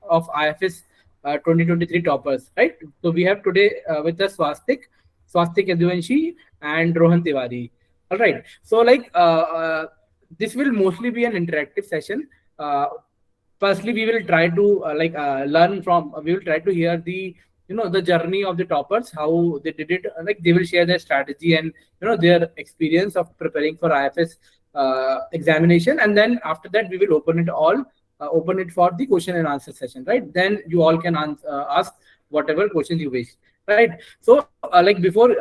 of IFS 2023 toppers, right? So we have today with us Swastik Yaduvanshi, and Rohan Tiwari. All right. So this will mostly be an interactive session. Uh, Firstly, we will try to learn from. We will try to hear the journey of the toppers, how they did it. Like they will share their strategy and their experience of preparing for IFS examination, and then after that we will open it for the question and answer session, right? Then you all can ask whatever questions you wish, right? So before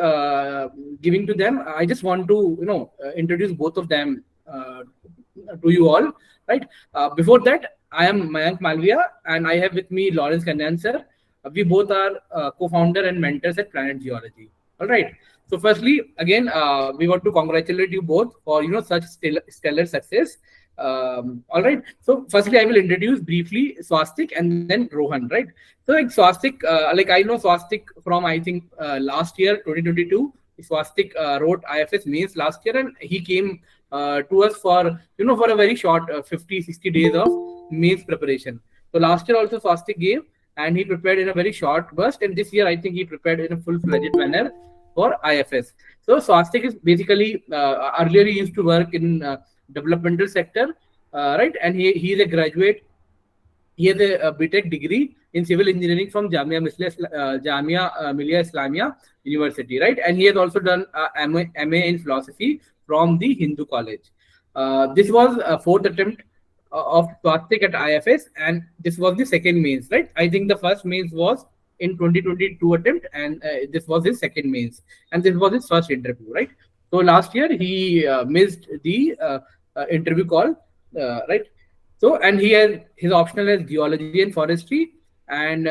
giving to them, I just want to introduce both of them to you all, right? Before that, I am Mayank Malviya, and I have with me Lawrence Kanyan sir. We both are co-founder and mentors at Planet Geology. All right. So, firstly, again, we want to congratulate you both for such stellar success. All right. So, firstly, I will introduce briefly Swastik and then Rohan. Right. So, like Swastik, I know Swastik from I think last year, 2022. Swastik wrote IFS mains last year, and he came to us for for a very short 50-60 days of mains preparation. So last year also Swastik gave, and he prepared in a very short burst, and this year I think he prepared in a full-fledged manner for IFS. So Swastik is basically earlier he used to work in developmental sector, right? And he is a graduate. He has a BTech degree in civil engineering from Jamia Millia Islamia University, right? And he has also done MA in philosophy from the Hindu College. This was a fourth attempt of Swastik at IFS, and this was the second mains, right? I think the first mains was in 2022 attempt, and this was his second mains, and this was his first interview, right? So last year he missed the interview call, right? So, and he has his optional as geology and forestry, and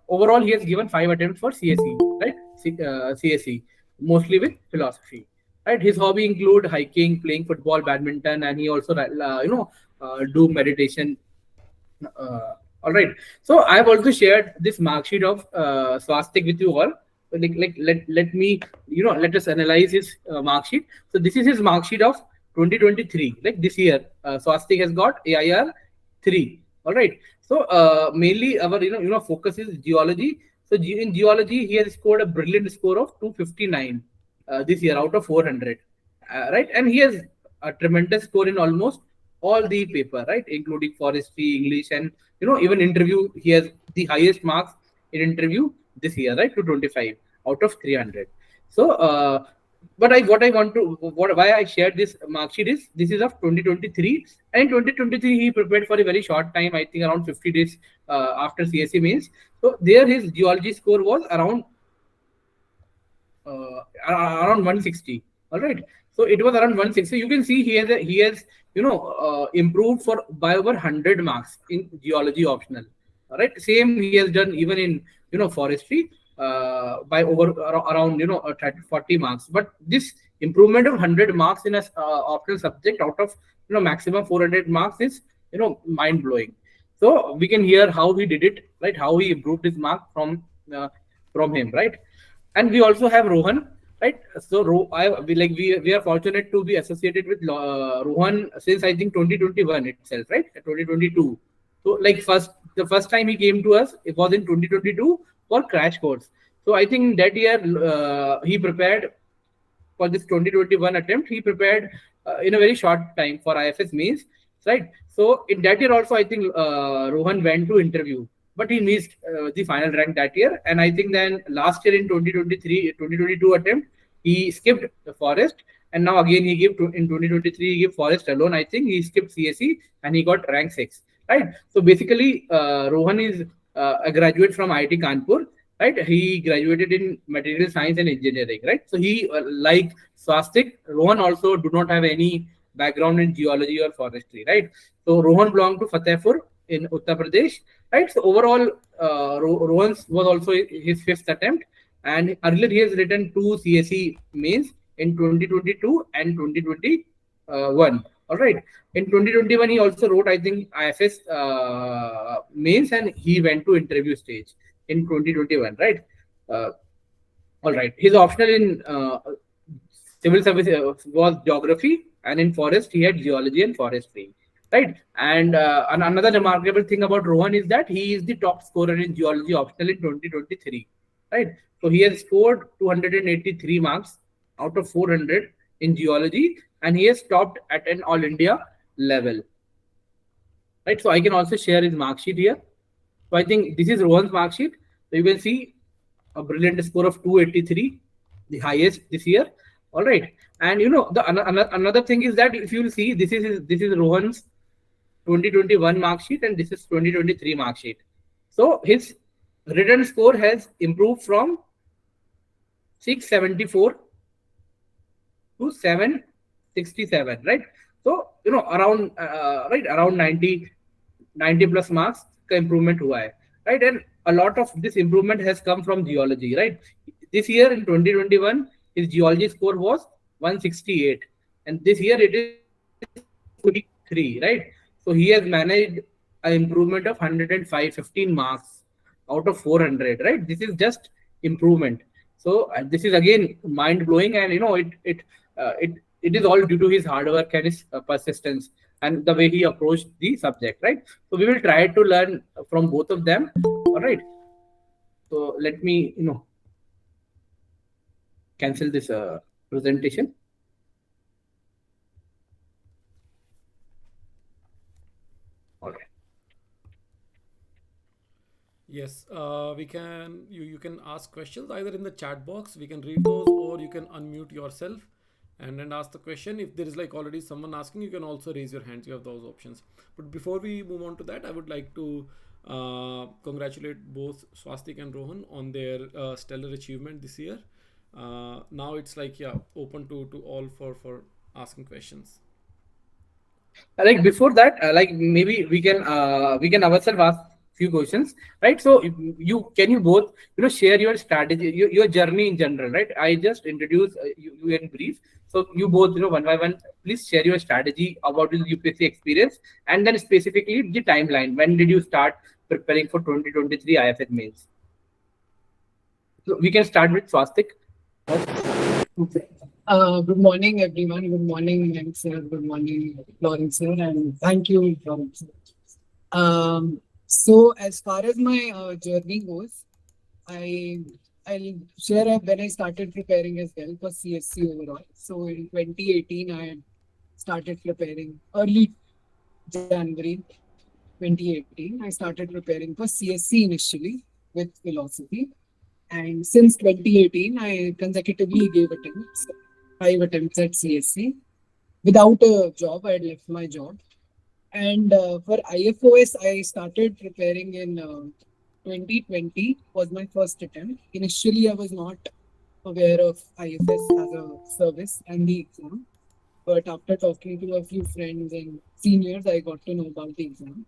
overall he has given 5 attempts for CSE, right? CSE, mostly with philosophy, right? His hobby include hiking, playing football, badminton, and he also do meditation. All right. So I have also shared this mark sheet of Swastik with you all. Let me let us analyze his mark sheet. So this is his mark sheet of 2023. Like this year, Swastik has got AIR 3. All right. So mainly our focus is geology. So in geology, he has scored a brilliant score of 259 this year out of 400, right? And he has a tremendous score in almost all the paper, right, including forestry, English, and even interview. He has the highest marks in interview this year, right, to 25 out of 300. So but I want to why I shared this mark sheet is this is of 2023, and in 2023 he prepared for a very short time, I think around 50 days after CSE means. So there his geology score was around 160. All right. So it was around 160. You can see he has improved for by over 100 marks in geology optional. All right. Same he has done even in forestry by over around 30, 40 marks. But this improvement of 100 marks in a optional subject out of maximum 400 marks is mind blowing. So we can hear how he did it, right? How he improved his mark from him, right? And we also have Rohan, right? So we are fortunate to be associated with Rohan since I think 2021 itself, right? 2022. So the first time he came to us, it was in 2022 for crash course. So I think that year he prepared for this 2021 attempt. He prepared in a very short time for IFS mains, right? So in that year also I think Rohan went to interview, but he missed the final rank that year. And I think then last year in 2022 attempt, he skipped the forest. And now again he gave in 2023 he gave forest alone. I think he skipped CSE and he got rank 6, right? So basically, Rohan is a graduate from IIT Kanpur, right? He graduated in material science and engineering, right? So he like Swastik, Rohan also do not have any background in geology or forestry, right? So Rohan belonged to Fatehpur in Uttar Pradesh, right? So overall, Rohan's was also his fifth attempt, and earlier he has written 2 CSE mains in 2022 and 2021. All right. In 2021, he also wrote, I think, IFS mains, and he went to interview stage in 2021, right? All right. His optional in civil service was geography, and in forest he had geology and forestry. right? And another remarkable thing about Rohan is that he is the top scorer in geology optional in 2023, right? So he has scored 283 marks out of 400 in geology, and he has topped at an all India level, right? So I can also share his mark sheet here. So I think this is Rohan's mark sheet. So you can see a brilliant score of 283, the highest this year. All right, and the another thing is that if you will see, this is Rohan's 2021 mark sheet, and this is 2023 mark sheet. So his written score has improved from 674 to 767, right? So around right around 90 plus marks का improvement हुआ है, right? And a lot of this improvement has come from geology, right? This year in 2021 his geology score was 168, and this year it is 283, right? So he has managed an improvement of 105 15 marks out of 400, right? This is just improvement. So this is again mind blowing, and it is all due to his hard work and his persistence and the way he approached the subject, right? So we will try to learn from both of them. All right. So let me cancel this presentation. All right. Yes, we can. You can ask questions either in the chat box. We can read those, or you can unmute yourself and then ask the question. If there is like already someone asking, you can also raise your hands. You have those options. But before we move on to that, I would like to congratulate both Swastik and Rohan on their stellar achievement this year. Now it's like, yeah, open to all for asking questions. Like before that, like maybe we can ourselves ask few questions, right? So if you both share your strategy, your journey in general, right? I just introduce you in brief. So you both one by one, please share your strategy about your UPSC experience, and then specifically the timeline. When did you start preparing for 2023 IFS mains? So we can start with Swastik first. Okay. Good morning, everyone. Good morning, Ma'am sir. Good morning, Lawrence sir, and thank you, Lawrence sir. So as far as my journey goes, I I'll share when I started preparing as well for CSC overall. So in 2018, I had started preparing early January 2018. I started preparing for CSC initially with philosophy, and since 2018, I consecutively gave attempts, 5 attempts at CSC. Without a job, I had left my job. And for IFoS, I started preparing in 2020 was my first attempt. Initially, I was not aware of IFS as a service and the exam. But after talking to a few friends and seniors, I got to know about the exam.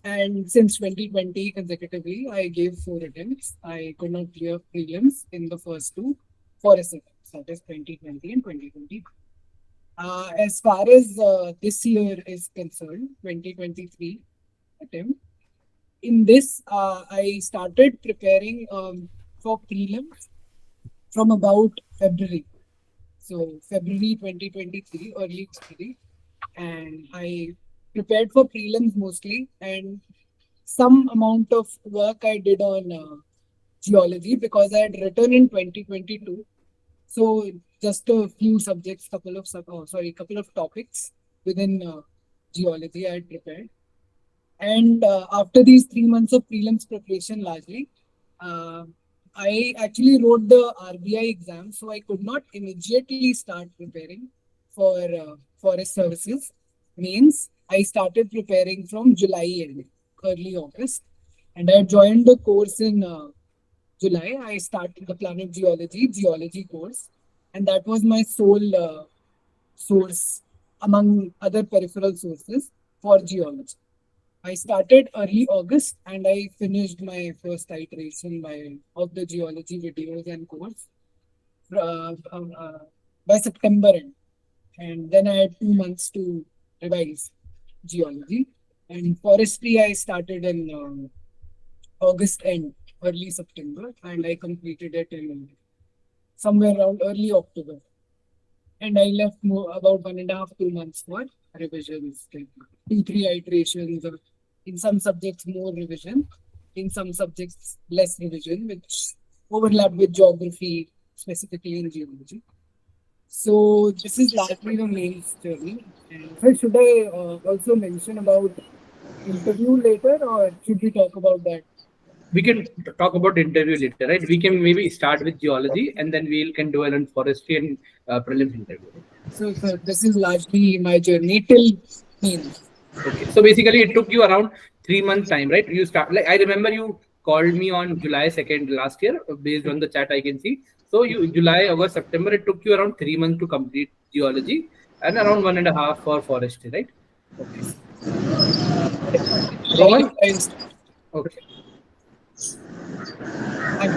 And since 2020 consecutively, I gave 4 attempts. I could not clear prelims in the first two forest attempts, that is 2020 and 2020. As far as this year is concerned, 2023 attempt, in this, I started preparing for prelims from about February. So, February 2023, early February. And I prepared for prelims mostly, and some amount of work I did on geology because I had written in 2022. So just a few subjects, couple of topics within geology I had prepared. And after these 3 months of prelims preparation, largely, uh, I actually wrote the RBI exam, so I could not immediately start preparing for forest services. Means I started preparing from July end, early August, and I joined the course in July. I started the planet geology course, and that was my sole source among other peripheral sources for geology. I started early August and I finished my first iteration of the geology videos and course uh, um, uh, by September end. And then I had 2 months to revise geology. And forestry I started in August end, early September, and I completed it in somewhere around early October. And I left about 1.5, 2 months for revisions, like 2, 3 iterations, or in some subjects more revision, in some subjects less revision, which overlap with geography, specifically in geology. So this is largely the main journey. And so should I also mention about interview later, or should we talk about that? We can talk about interview later, right? We can maybe start with geology and then we can do an forestry and prelims interview, right? So this is largely my journey till mains. Okay. So basically, it took you around 3 months time, right? You start like I remember you called me on July 2nd last year, based on the chat I can see. So you July, August, September, it took you around 3 months to complete geology and around 1.5 for forestry, right? Okay. July Rohan. I started. Okay. I'm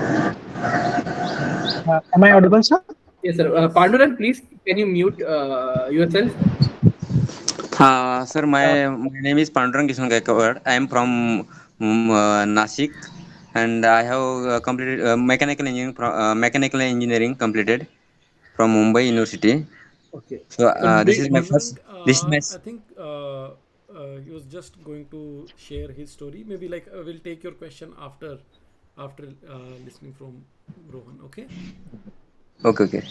Am I audible, sir? Yes, sir. Panduran, please can you mute yourself? Sir, Uh, my name is Pandurang Kishan Gaikawad. I am from Nasik, and I have completed mechanical engineering completed from Mumbai University. Okay. So So this is my Pandurang, first. This is my. I think he was just going to share his story. Maybe like we'll take your question after listening from Rohan. Okay. Okay, okay. Okay.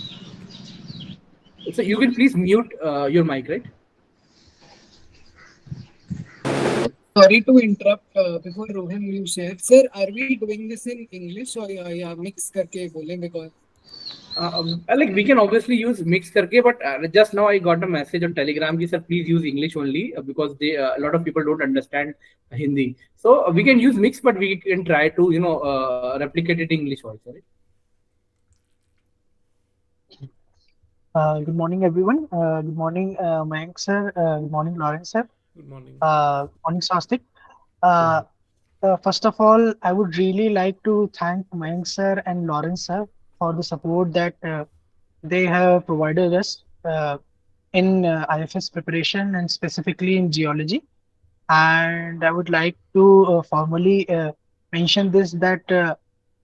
so you can please mute your mic, right? sorry to interrupt. Before Rohan, you share, sir. Are we doing this in English or yeah mix करके बोलें because Like we can obviously use mix करके, but just now I got a message on Telegram कि sir please use English only because they a lot of people don't understand Hindi. So we can use mix, but we can try to replicate it in English also, right? Good morning, everyone. Good morning, Mayank sir. Good morning, Lawrence sir. Good morning. Good morning, Swastik. Uh, First of all, I would really like to thank Mayank sir and Lawrence sir for the support that they have provided us in IFS preparation and specifically in geology. And I would like to formally mention this that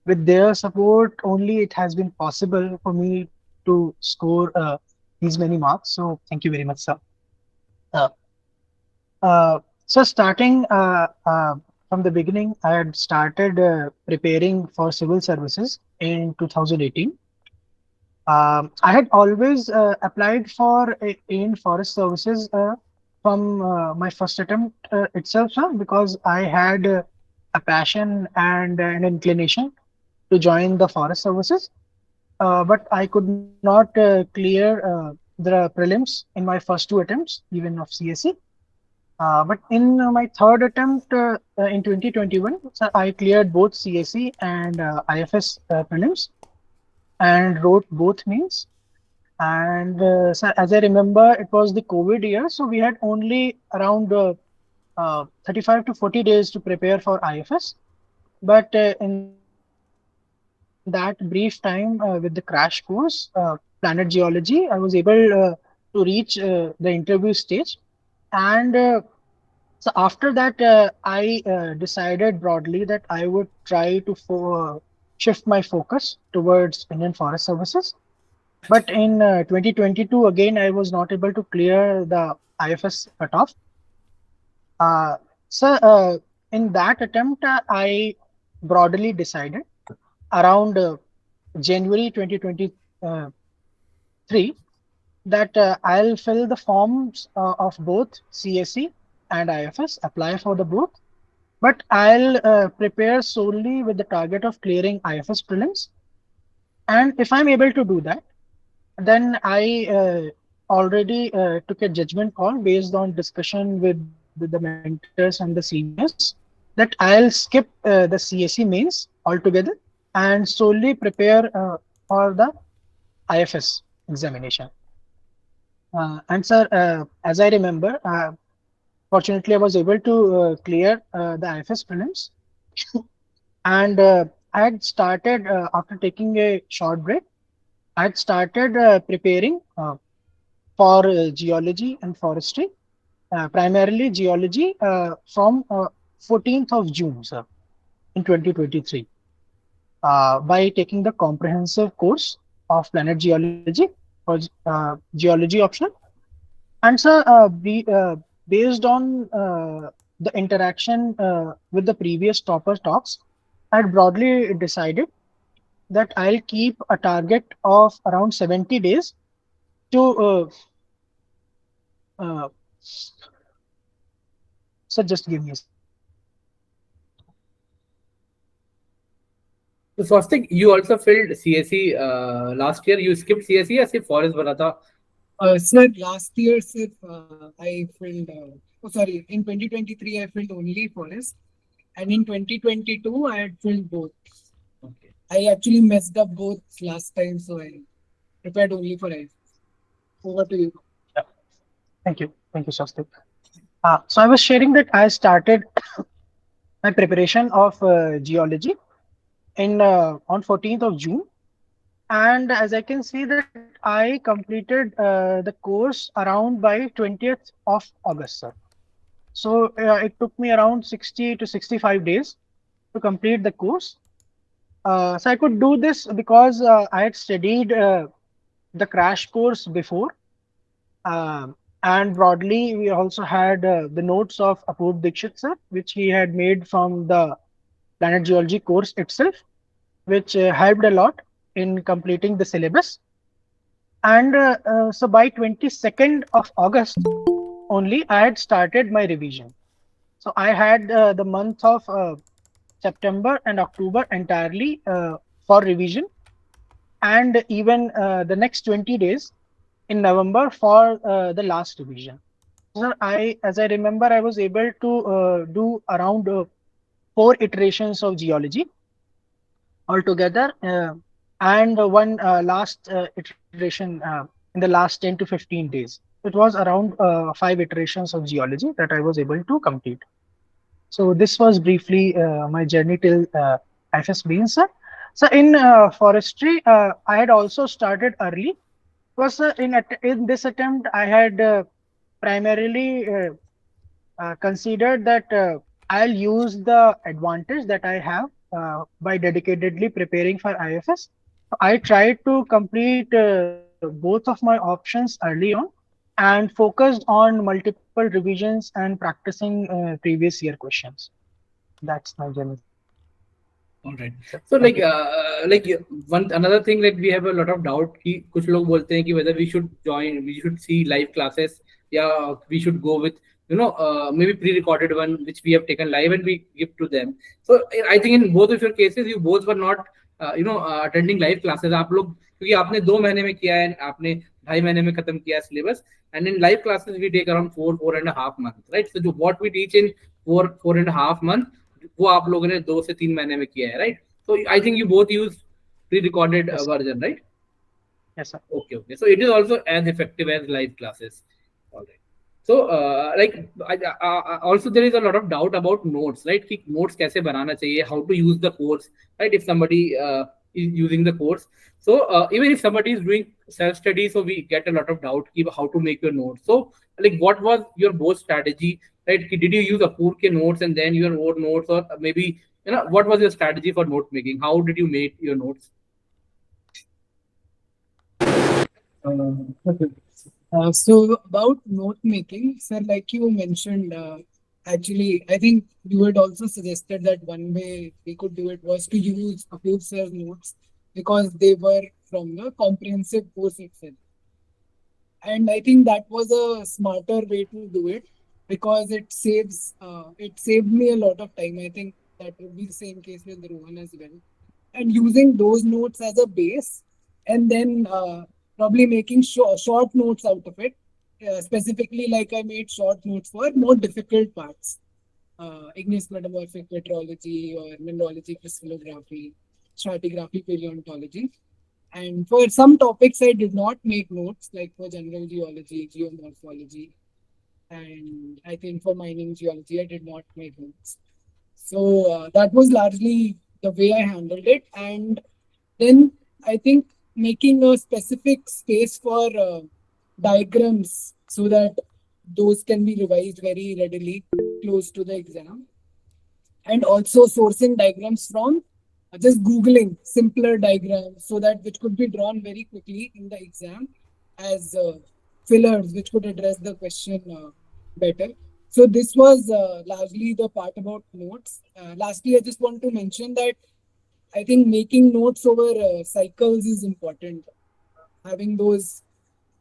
with their support only it has been possible for me to score these many marks. So thank you very much, sir. Uh, so starting from the beginning, I had started preparing for civil services in 2018. I had always applied for in forest services from my first attempt itself, sir, because I had a passion and an inclination to join the forest services. But I could not clear the prelims in my first two attempts, even of CSE. But in my third attempt in 2021, so I cleared both CSE and IFS prelims and wrote both mains. And so as I remember, it was the COVID year, so we had only around 35 to 40 days to prepare for IFS. But in that brief time, with the crash course, Planet Geology, I was able to reach the interview stage. And so after that, I decided broadly that I would try to shift my focus towards Indian Forest Services. But in 2022, again, I was not able to clear the IFS cutoff. So in that attempt, I broadly decided around January 2023 that I'll fill the forms of both CSE and IFS, apply for the both, but I'll prepare solely with the target of clearing IFS prelims. And if I'm able to do that, then I already took a judgment call based on discussion with the mentors and the seniors that I'll skip the CSE mains altogether and solely prepare for the IFS examination. And sir, as I remember, fortunately, I was able to clear the IFS prelims, and I had started after taking a short break. I had started preparing for geology and forestry, primarily geology from 14th of June, sir, in 2023, by taking the comprehensive course of planet geology or geology optional. And sir, based on the interaction with the previous topper talks, I had broadly decided that I'll keep a target of around 70 days to uh, so just give me a second. So Swastik, you also filled CSE last year. You skipped CSE या सिर्फ forest बना था? Sir, last year, sir, I filled, oh, sorry, in 2023, I filled only forest. And in 2022, I had filled both. Okay. I actually messed up both last time, so I prepared only for IFS. Over to you. Yeah. Thank you, Swastik. So I was sharing that I started my preparation of geology in on 14th of June, and as I can see that I completed the course around by 20th of August, sir. So it took me around 60 to 65 days to complete the course. So I could do this because I had studied the crash course before. And broadly, we also had the notes of Apoorv Dikshit sir, which he had made from the planet geology course itself, which helped a lot in completing the syllabus. And so by 22nd of August only, I had started my revision. So I had the month of September and October entirely for revision, and even the next 20 days in November for the last revision. So as I remember, I was able to do around 4 iterations of geology altogether, and one last iteration in the last 10 to 15 days. It was around 5 iterations of geology that I was able to complete. So this was briefly my journey till IFS beans, sir. So in forestry, I had also started early. Was in this attempt, I had primarily considered that I'll use the advantage that I have by dedicatedly preparing for IFS. I tried to complete both of my options early on and focused on multiple revisions and practicing previous year questions. That's my journey, sir. All right. Thank you. So one another thing that we have a lot of doubt कि कुछ लोग बोलते हैं कि whether we should see live classes या we should go with maybe pre-recorded one which we have taken live and we give to them. So I think in both of your cases you both were not attending live classes. आप लोग क्योंकि आपने 2 महीने में किया है आपने 2.5 महीने में खत्म किया syllabus and in live classes we take around 4.5 months, right? So what we teach in 4.5 months वो आप लोगों ने 2 से 3 महीने में किया है, right? So I think you both use pre recorded Yes, sir. Version, right? Yes, sir. Okay, okay. So it is also as effective as live classes. All right. So also there is a lot of doubt about notes, right? कि notes कैसे बनाना चाहिए, how to use the course, right? If somebody is using the course, so even if somebody is doing self study, so we get a lot of doubt कि how to make your notes. So like, what was your both strategy, right? कि did you use Apoorv के notes and then your own notes, or maybe what was your strategy for note making? How did you make your notes? Okay. So about note making, sir, like you mentioned, actually, I think you had also suggested that one way we could do it was to use Apoorv sir's notes because they were from the comprehensive course itself. And I think that was a smarter way to do it because it saved me a lot of time. I think that would be the same case with Rohan as well. And using those notes as a base, and then probably making short notes out of it. Specifically, like I made short notes for more difficult parts, igneous metamorphic meteorology or mineralogy, crystallography, stratigraphy, paleontology. And for some topics, I did not make notes, like for general geology, geomorphology, and I think for mining geology, I did not make notes. So that was largely the way I handled it. And then I think making a specific space for diagrams so that those can be revised very readily close to the exam. And also sourcing diagrams from just Googling simpler diagrams so that which could be drawn very quickly in the exam as fillers which could address the question better. So this was largely the part about notes. Lastly, I just want to mention that I think making notes over cycles is important. Having those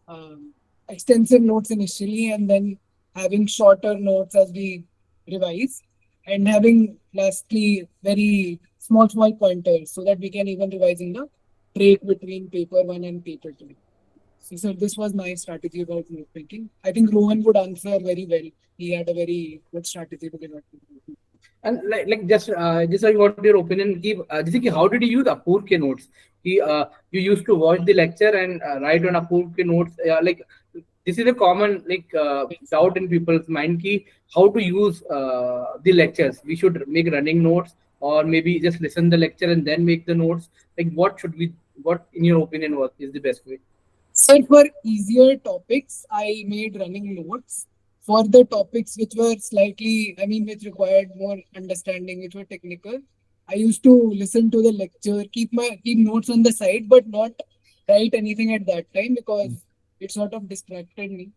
um, extensive notes initially and then having shorter notes as we revise, and having lastly very small pointers so that we can even revise in the break between paper one and paper two. So this was my strategy about note making. I think Rohan would answer very well. He had a very good strategy to give out. And just I want your opinion. Jesse, how did you use Apur ke notes? You used to watch the lecture and write on Apur ke notes. This is a common doubt in people's mind. Ki how to use the lectures? We should make running notes, or maybe just listen the lecture and then make the notes. Like what should we? What in your opinion was is the best way? So for easier topics, I made running notes. For the topics which were slightly, I mean, which required more understanding, which were technical, I used to listen to the lecture, keep notes on the side, but not write anything at that time because it sort of distracted me.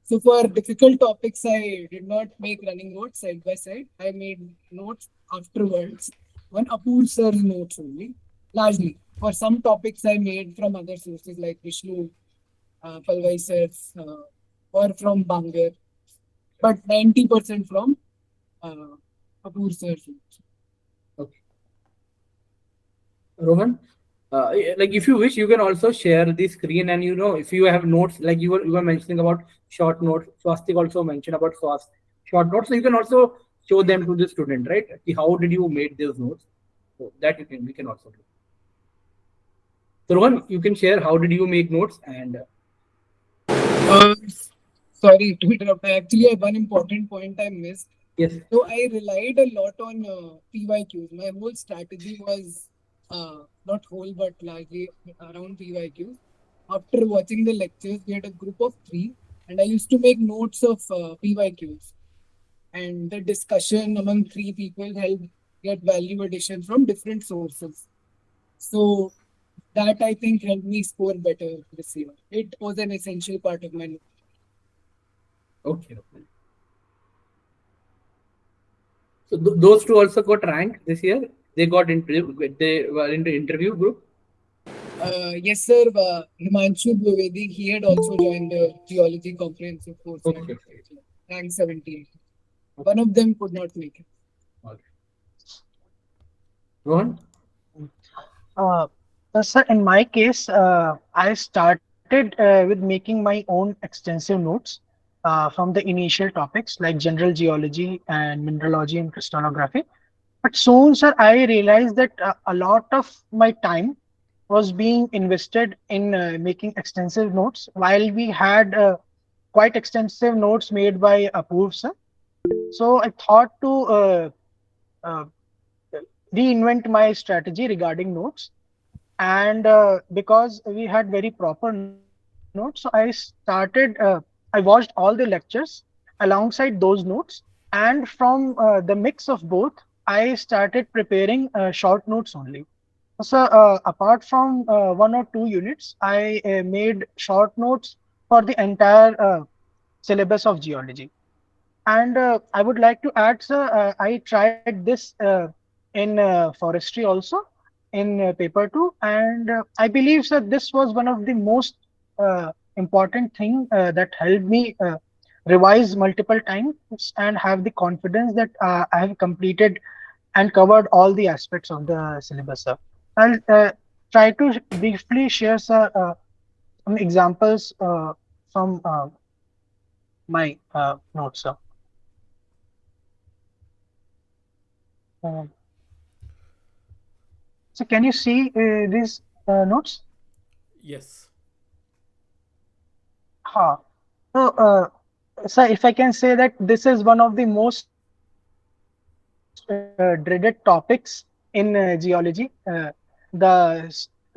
So for difficult topics, I did not make running notes side by side. I made notes afterwards on Apur sir's notes only, largely. For some topics, I made from other sources like Vishnu Palwai sir's or from Bangar, but 90% from uh, Apur sir's notes. Okay. Rohan, if you wish, you can also share the screen, and if you have notes, like you were mentioning about short notes. Swastik also mentioned about short notes, so you can also show them to the student, right? How did you make those notes? So that we can also do. So Rohan, you can share how did you make notes, and Uh, Sorry to interrupt. I actually have one important point I missed. yes. So I relied a lot on PYQs. My whole strategy was not whole, but largely around PYQs. After watching the lectures, we had a group of three, and I used to make notes of PYQs. And the discussion among three people helped get value addition from different sources. So that I think helped me score better this year. It was an essential part of my. Okay. Okay. So those two also got ranked this year. They got interview. They were in the interview group. Yes, sir. Himanshu Dwivedi, he had also joined the geology comprehensive course at Okay. rank 78. One of them could not make it. Okay. Rohan. Uh, Sir, in my case, I started with making my own extensive notes from the initial topics like general geology and mineralogy and crystallography. But soon, sir, I realized that a lot of my time was being invested in making extensive notes, while we had quite extensive notes made by Apoorv, sir. So I thought to uh, reinvent my strategy regarding notes, and because we had very proper notes, so I watched all the lectures alongside those notes, and from the mix of both I started preparing short notes only. So apart from one or two units, I made short notes for the entire syllabus of geology. And I would like to add, sir, I tried this in forestry also in paper two, and I believe, sir, this was one of the most important thing that helped me revise multiple times and have the confidence that I have completed and covered all the aspects of the syllabus, sir. I'll try to briefly share, sir, some examples from my notes, sir. Uh, So can you see these notes? Yes. Ha. So, sir, if I can say that this is one of the most dreaded topics in geology, the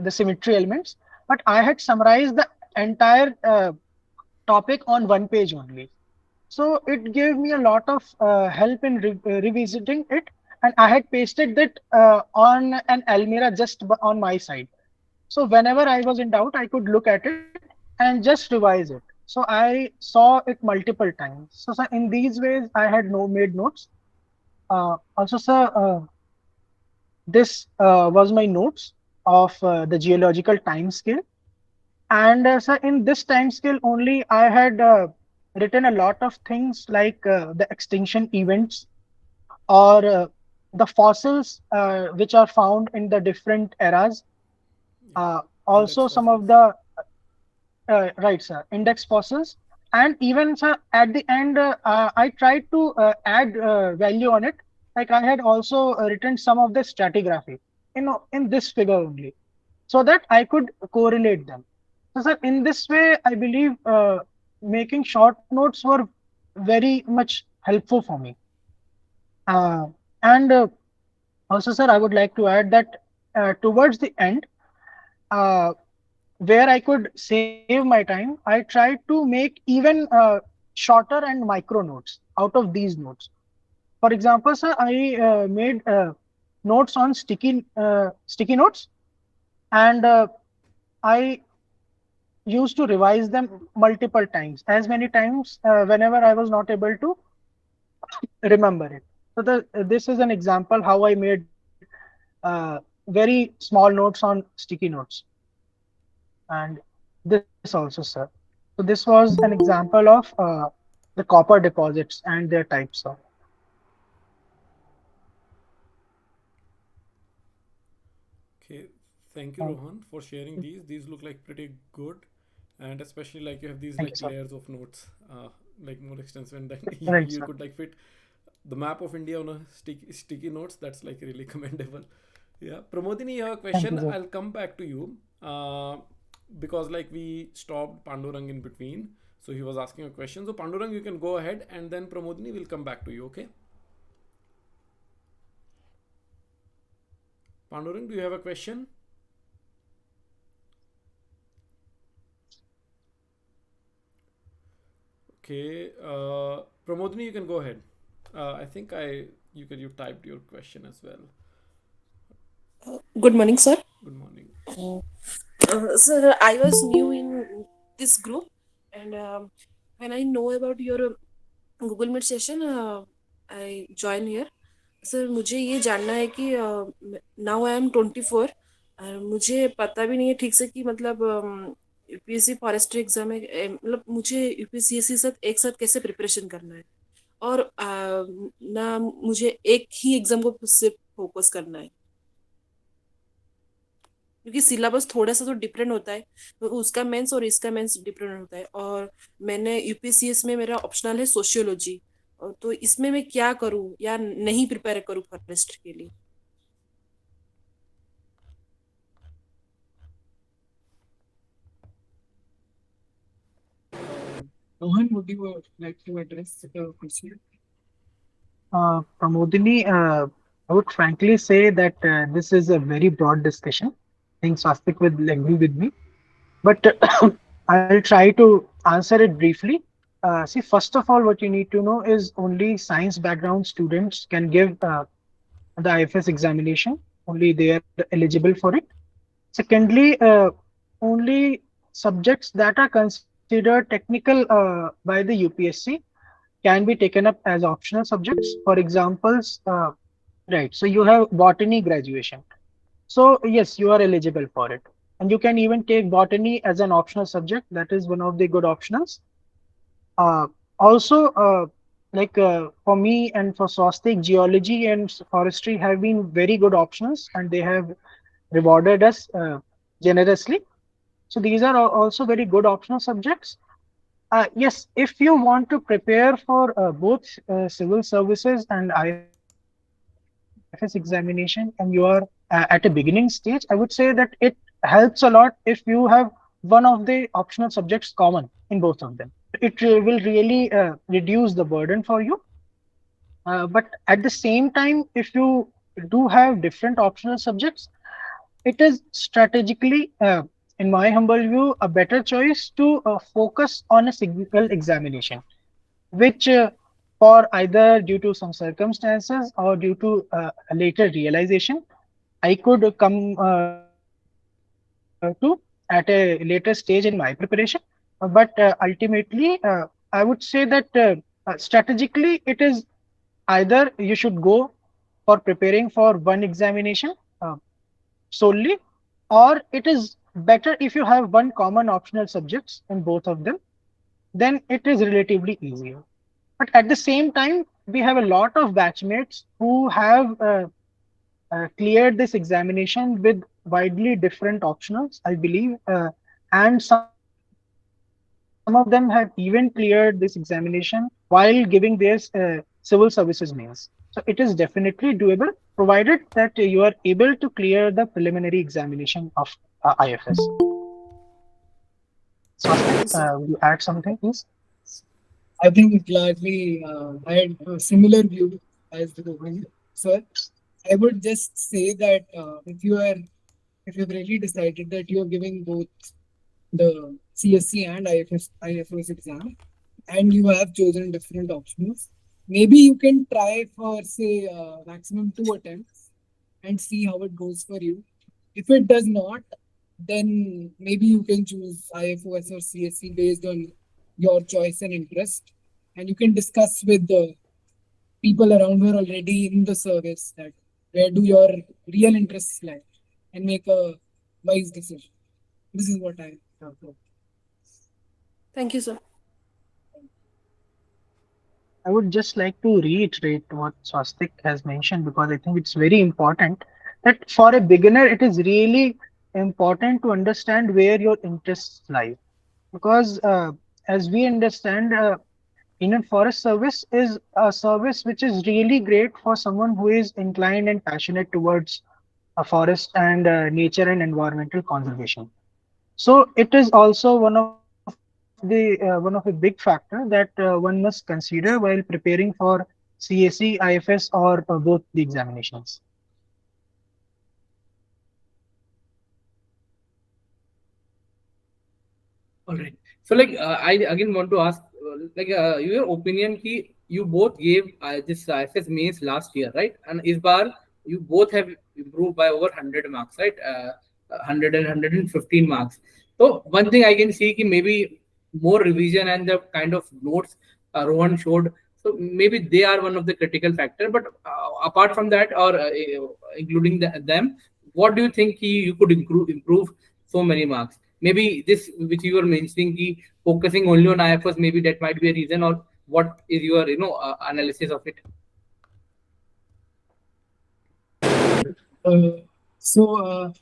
symmetry elements. But I had summarized the entire topic on one page only. So it gave me a lot of help in revisiting it, and I had pasted that on an Almira just on my side. So whenever I was in doubt, I could look at it and just revise it. So I saw it multiple times. So, sir, in these ways, I had no made notes. Also, sir, this was my notes of the geological time scale. And sir, in this time scale only, I had written a lot of things like the extinction events or the fossils which are found in the different eras. Yeah. Index Also, some of fossils. the right, sir, index fossils, and even sir, at the end, I tried to add value on it. Like I had also written some of the stratigraphy, in this figure only, so that I could correlate them. So, sir, in this way, I believe making short notes were very much helpful for me. And also, sir, I would like to add that towards the end, uh, where I could save my time, I tried to make even shorter and micro notes out of these notes. For example, sir, I made notes on sticky notes, and I used to revise them multiple times, as many times whenever I was not able to remember it. So this is an example how I made very small notes on sticky notes, and this also, sir. So this was an example of the copper deposits and their types of. Okay, thank you, Rohan, for sharing these. These look like pretty good, and especially like you have these Thank you, like sir. layers of notes, like more extensive, and then Right, you sir. could like fit the map of India on a sticky notes. That's like really commendable. Yeah, Pramodini, you have a Thank question. you, sir. I'll come back to you, because like we stopped Pandurang in between, so he was asking a question. So Pandurang, you can go ahead, and then Pramodini will come back to you. Okay, Pandurang, do you have a question? Okay, Pramodini, you can go ahead. I think you typed your question as well. Good morning, sir. Good morning. Sir, I was new in this group, and when I know about your Google Meet session, I join here. Sir मुझे ये जानना है कि now I am 24, मुझे पता भी नहीं है ठीक से कि मतलब यूपीएससी फॉरेस्ट्री एग्जाम है, मतलब मुझे यूपीएससी साथ एक साथ कैसे प्रिपरेशन करना है, और ना मुझे एक ही एग्जाम को सिर्फ फोकस करना है, क्योंकि सिलेबस थोड़ा सा तो डिफरेंट होता है, तो उसका मेंस और इसका मेंस डिफरेंट होता है, और मैंने यूपीसीएस में मेरा ऑप्शनल है सोशियोलॉजी, तो इसमें मैं क्या करूं या नहीं प्रिपेयर करूं फॉरेस्ट के लिए? Rohan, would you like to address the question? Pramodini, I would frankly say that this is a very broad discussion. I think Swastik will agree with me, but I'll try to answer it briefly. See, first of all, what you need to know is only science background students can give the IFS examination. Only they are eligible for it. Secondly, only subjects that are considered technical by the UPSC can be taken up as optional subjects. For examples, right. So you have botany graduation. So yes, you are eligible for it, and you can even take botany as an optional subject. That is one of the good optionals. Also, for me and for Swastik, geology and forestry have been very good options, and they have rewarded us generously. So these are also very good optional subjects. Yes, if you want to prepare for both civil services and IFS examination, and you are at a beginning stage, I would say that it helps a lot if you have one of the optional subjects common in both of them. It will really reduce the burden for you. But at the same time, if you do have different optional subjects, it is strategically, in my humble view, a better choice to focus on a single examination, which, for either due to some circumstances or due to a later realization, I could come to at a later stage in my preparation. But ultimately, I would say that strategically, it is either you should go for preparing for one examination uh, solely, or it is better if you have one common optional subjects in both of them, then it is relatively easier. But at the same time, we have a lot of batchmates who have cleared this examination with widely different optionals, I believe, and some of them have even cleared this examination while giving their civil services mains. So it is definitely doable, provided that you are able to clear the preliminary examination of IFS. Swastik, Thank you, sir. will you add something, please? I think largely I had a similar view as the Rohan. So I would just say that if you've really decided that you're giving both the CSC and IFS exam, and you have chosen different options, maybe you can try for say maximum 2 attempts and see how it goes for you. If it does not, then maybe you can choose IFOS or CSC based on your choice and interest, and you can discuss with the people around who are already in the service that where do your real interests lie, and make a wise decision. This is what I have for. Thank you, sir. I would just like to reiterate what Swastik has mentioned because I think it's very important that for a beginner, it is really important to understand where your interests lie. Because as we understand, Indian Forest Service is a service which is really great for someone who is inclined and passionate towards a forest and nature and environmental conservation. So it is also one of a big factor that one must consider while preparing for CAC, IFS, or both the examinations. All right. So, like, I again want to ask, your opinion ki you both gave this IFS mains last year, right? And is bar you both have improved by over 100 marks, right? 100 and 115 marks. So, one thing I can see ki maybe more revision and the kind of notes Rohan showed. So, maybe they are one of the critical factor. But apart from that, or including them, what do you think you could improve so many marks? Maybe this which you were mentioning, ki focusing only on IFS, maybe that might be a reason, or what is your analysis of it? Uh, so,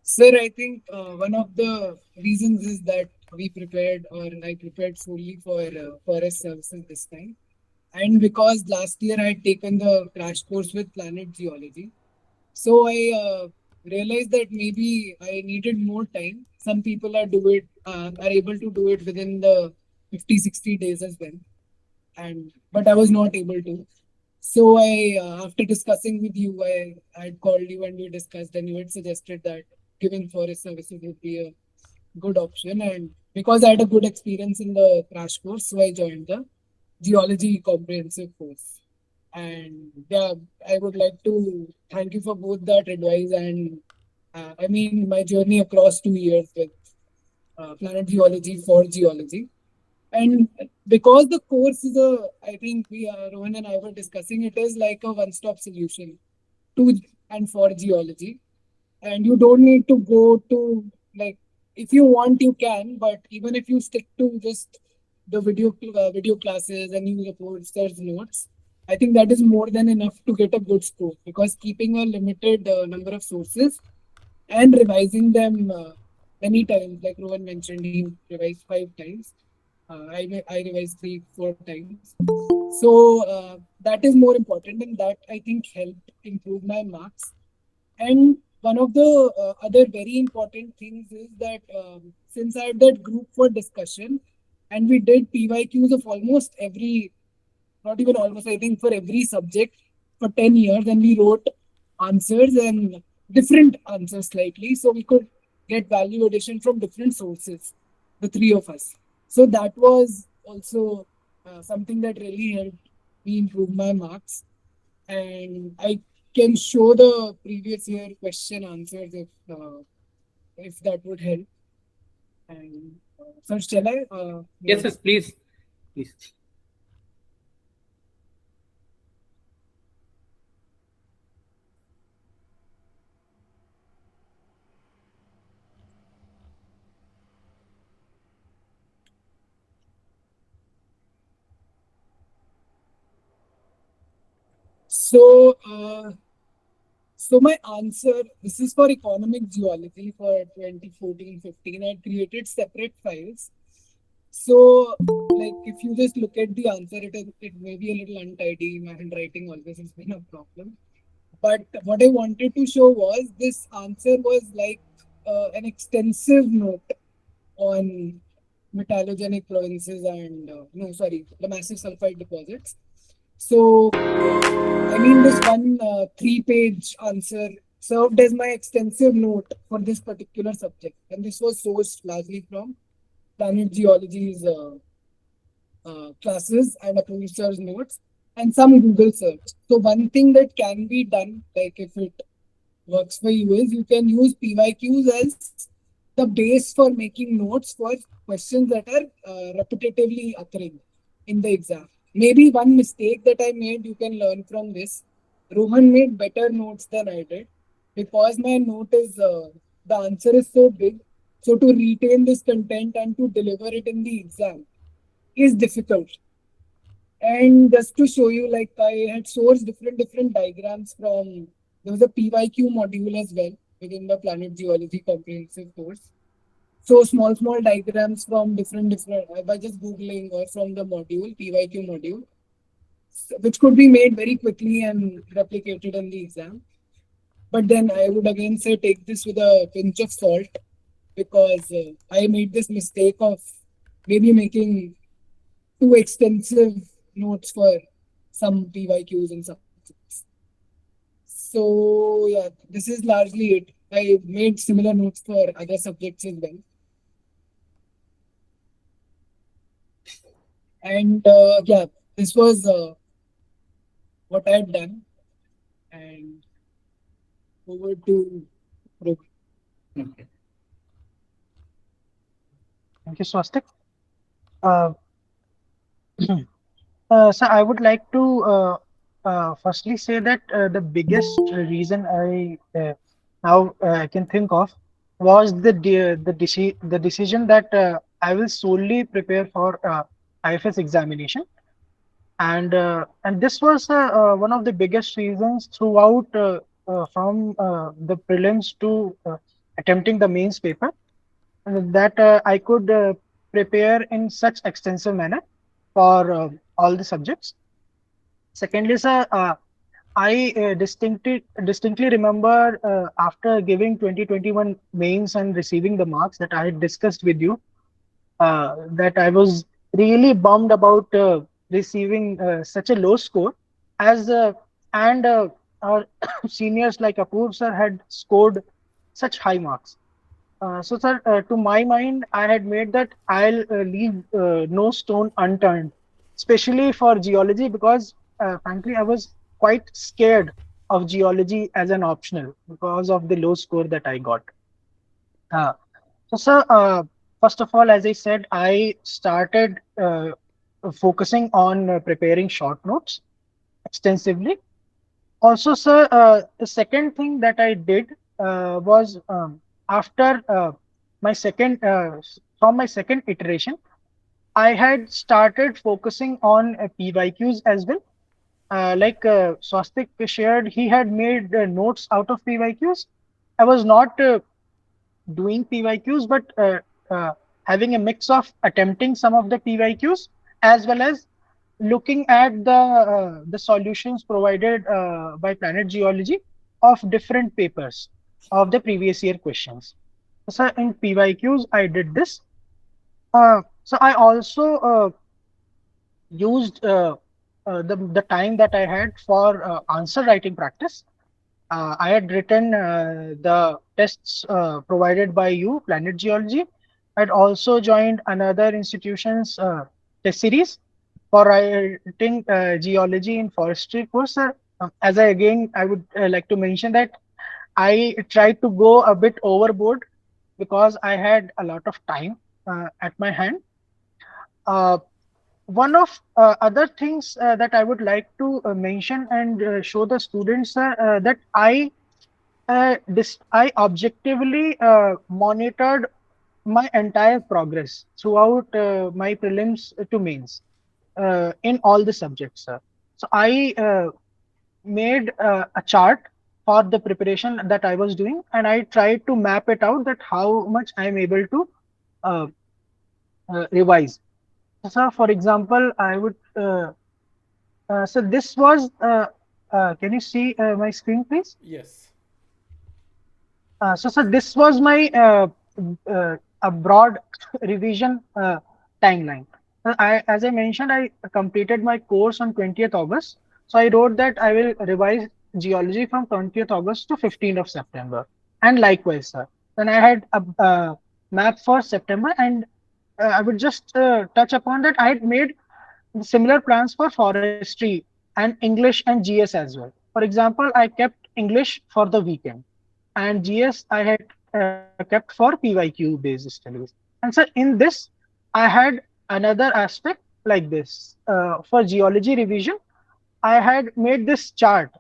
sir, I think one of the reasons is that we prepared, or I prepared solely for forest services this time. And because last year I had taken the crash course with planet geology, so I realized that maybe I needed more time. Some people are able to do it within the 50-60 days as well, and but I was not able to. So after discussing with you, I had called you and we discussed, and you had suggested that giving forest services would be a good option. And because I had a good experience in the crash course, so I joined the geology comprehensive course. And yeah, I would like to thank you for both that advice. And I mean, my journey across 2 years with planet geology for geology. And because the course is I think Rohan and I were discussing, it is like a one-stop solution to and for geology. And you don't need to go to, like, if you want, you can, but even if you stick to just the video classes and you report search notes, I think that is more than enough to get a good score, because keeping a limited number of sources and revising them many times, like Rohan mentioned, he revised 5 times. I revised 3-4 times. So that is more important, and that I think helped improve my marks. And one of the other very important things is that since I had that group for discussion, and we did PYQs of almost every, not even almost, I think for every subject for 10 years, and we wrote answers and different answers slightly, so we could get value addition from different sources, the three of us. So that was also something that really helped me improve my marks. And I can show the previous year question answers if that would help. And So shall I? Yes, yes, please. Please. So, so my answer, this is for economic geology for 2014-15. I created separate files. So, like, if you just look at the answer, it may be a little untidy. My handwriting always has been a problem. But what I wanted to show was this answer was like an extensive note on metallogenic provinces and no, sorry, the massive sulfide deposits. So I mean, this one three-page answer served as my extensive note for this particular subject, and this was sourced largely from planet geology's classes and a professor's notes and some Google search. So one thing that can be done, like if it works for you, is you can use PYQs as the base for making notes for questions that are repetitively occurring in the exam. Maybe one mistake that I made, you can learn from this. Rohan made better notes than I did because my note is the answer is so big. So to retain this content and to deliver it in the exam is difficult. And just to show you, like I had sourced different diagrams from there was a PYQ module as well within the planet geology comprehensive course. So small diagrams from different by just googling or from the module PYQ module, which could be made very quickly and replicated in the exam. But then I would again say take this with a pinch of salt because I made this mistake of maybe making too extensive notes for some PYQs and subjects. So yeah, this is largely it. I made similar notes for other subjects as well. And yeah, this was what I had done. And over to Rohit. Okay. Thank you, Swastik. Uh, so I would like to firstly say that the biggest reason I can think of was the decision that I will solely prepare for IFS examination, and this was one of the biggest reasons throughout from the prelims to attempting the mains paper that I could prepare in such extensive manner for all the subjects. Secondly, sir, I distinctly remember after giving 2021 mains and receiving the marks that I had discussed with you, that I was really bummed about receiving such a low score as and our seniors like Apoor sir had scored such high marks. So, sir, to my mind, I had made that I'll leave no stone unturned, especially for geology, because frankly, I was quite scared of geology as an optional because of the low score that I got. So, sir, first of all, as I said, I started focusing on preparing short notes extensively. Also, sir, the second thing that I did was after my second from my second iteration, I had started focusing on PYQs as well. Like Swastik shared, he had made notes out of PYQs. I was not doing PYQs, but having a mix of attempting some of the PYQs as well as looking at the solutions provided by Planet Geology of different papers of the previous year questions. So in PYQs, I did this. So I also used the time that I had for answer writing practice. I had written the tests provided by you, Planet Geology. I'd also joined another institution's test series for writing Geology and Forestry course. As I would like to mention that I tried to go a bit overboard because I had a lot of time. at my hand. Uh, One of other things that I would like to mention and show the students that I objectively monitored my entire progress throughout my prelims to mains in all the subjects. So I made a chart for the preparation that I was doing, and I tried to map it out that how much I am able to uh, revise. So, for example, I would. So this was. Can you see my screen, please? Yes. So this was my a broad revision timeline. As I mentioned, I completed my course on 20th August. So I wrote that I will revise geology from 20th August to 15th of September, and likewise, sir. Then I had a map for September, and I would just touch upon that. I had made similar plans for forestry and English and GS as well. For example, I kept English for the weekend, and GS I had kept for PYQ based studies. And so in this, I had another aspect like this. For geology revision, I had made this chart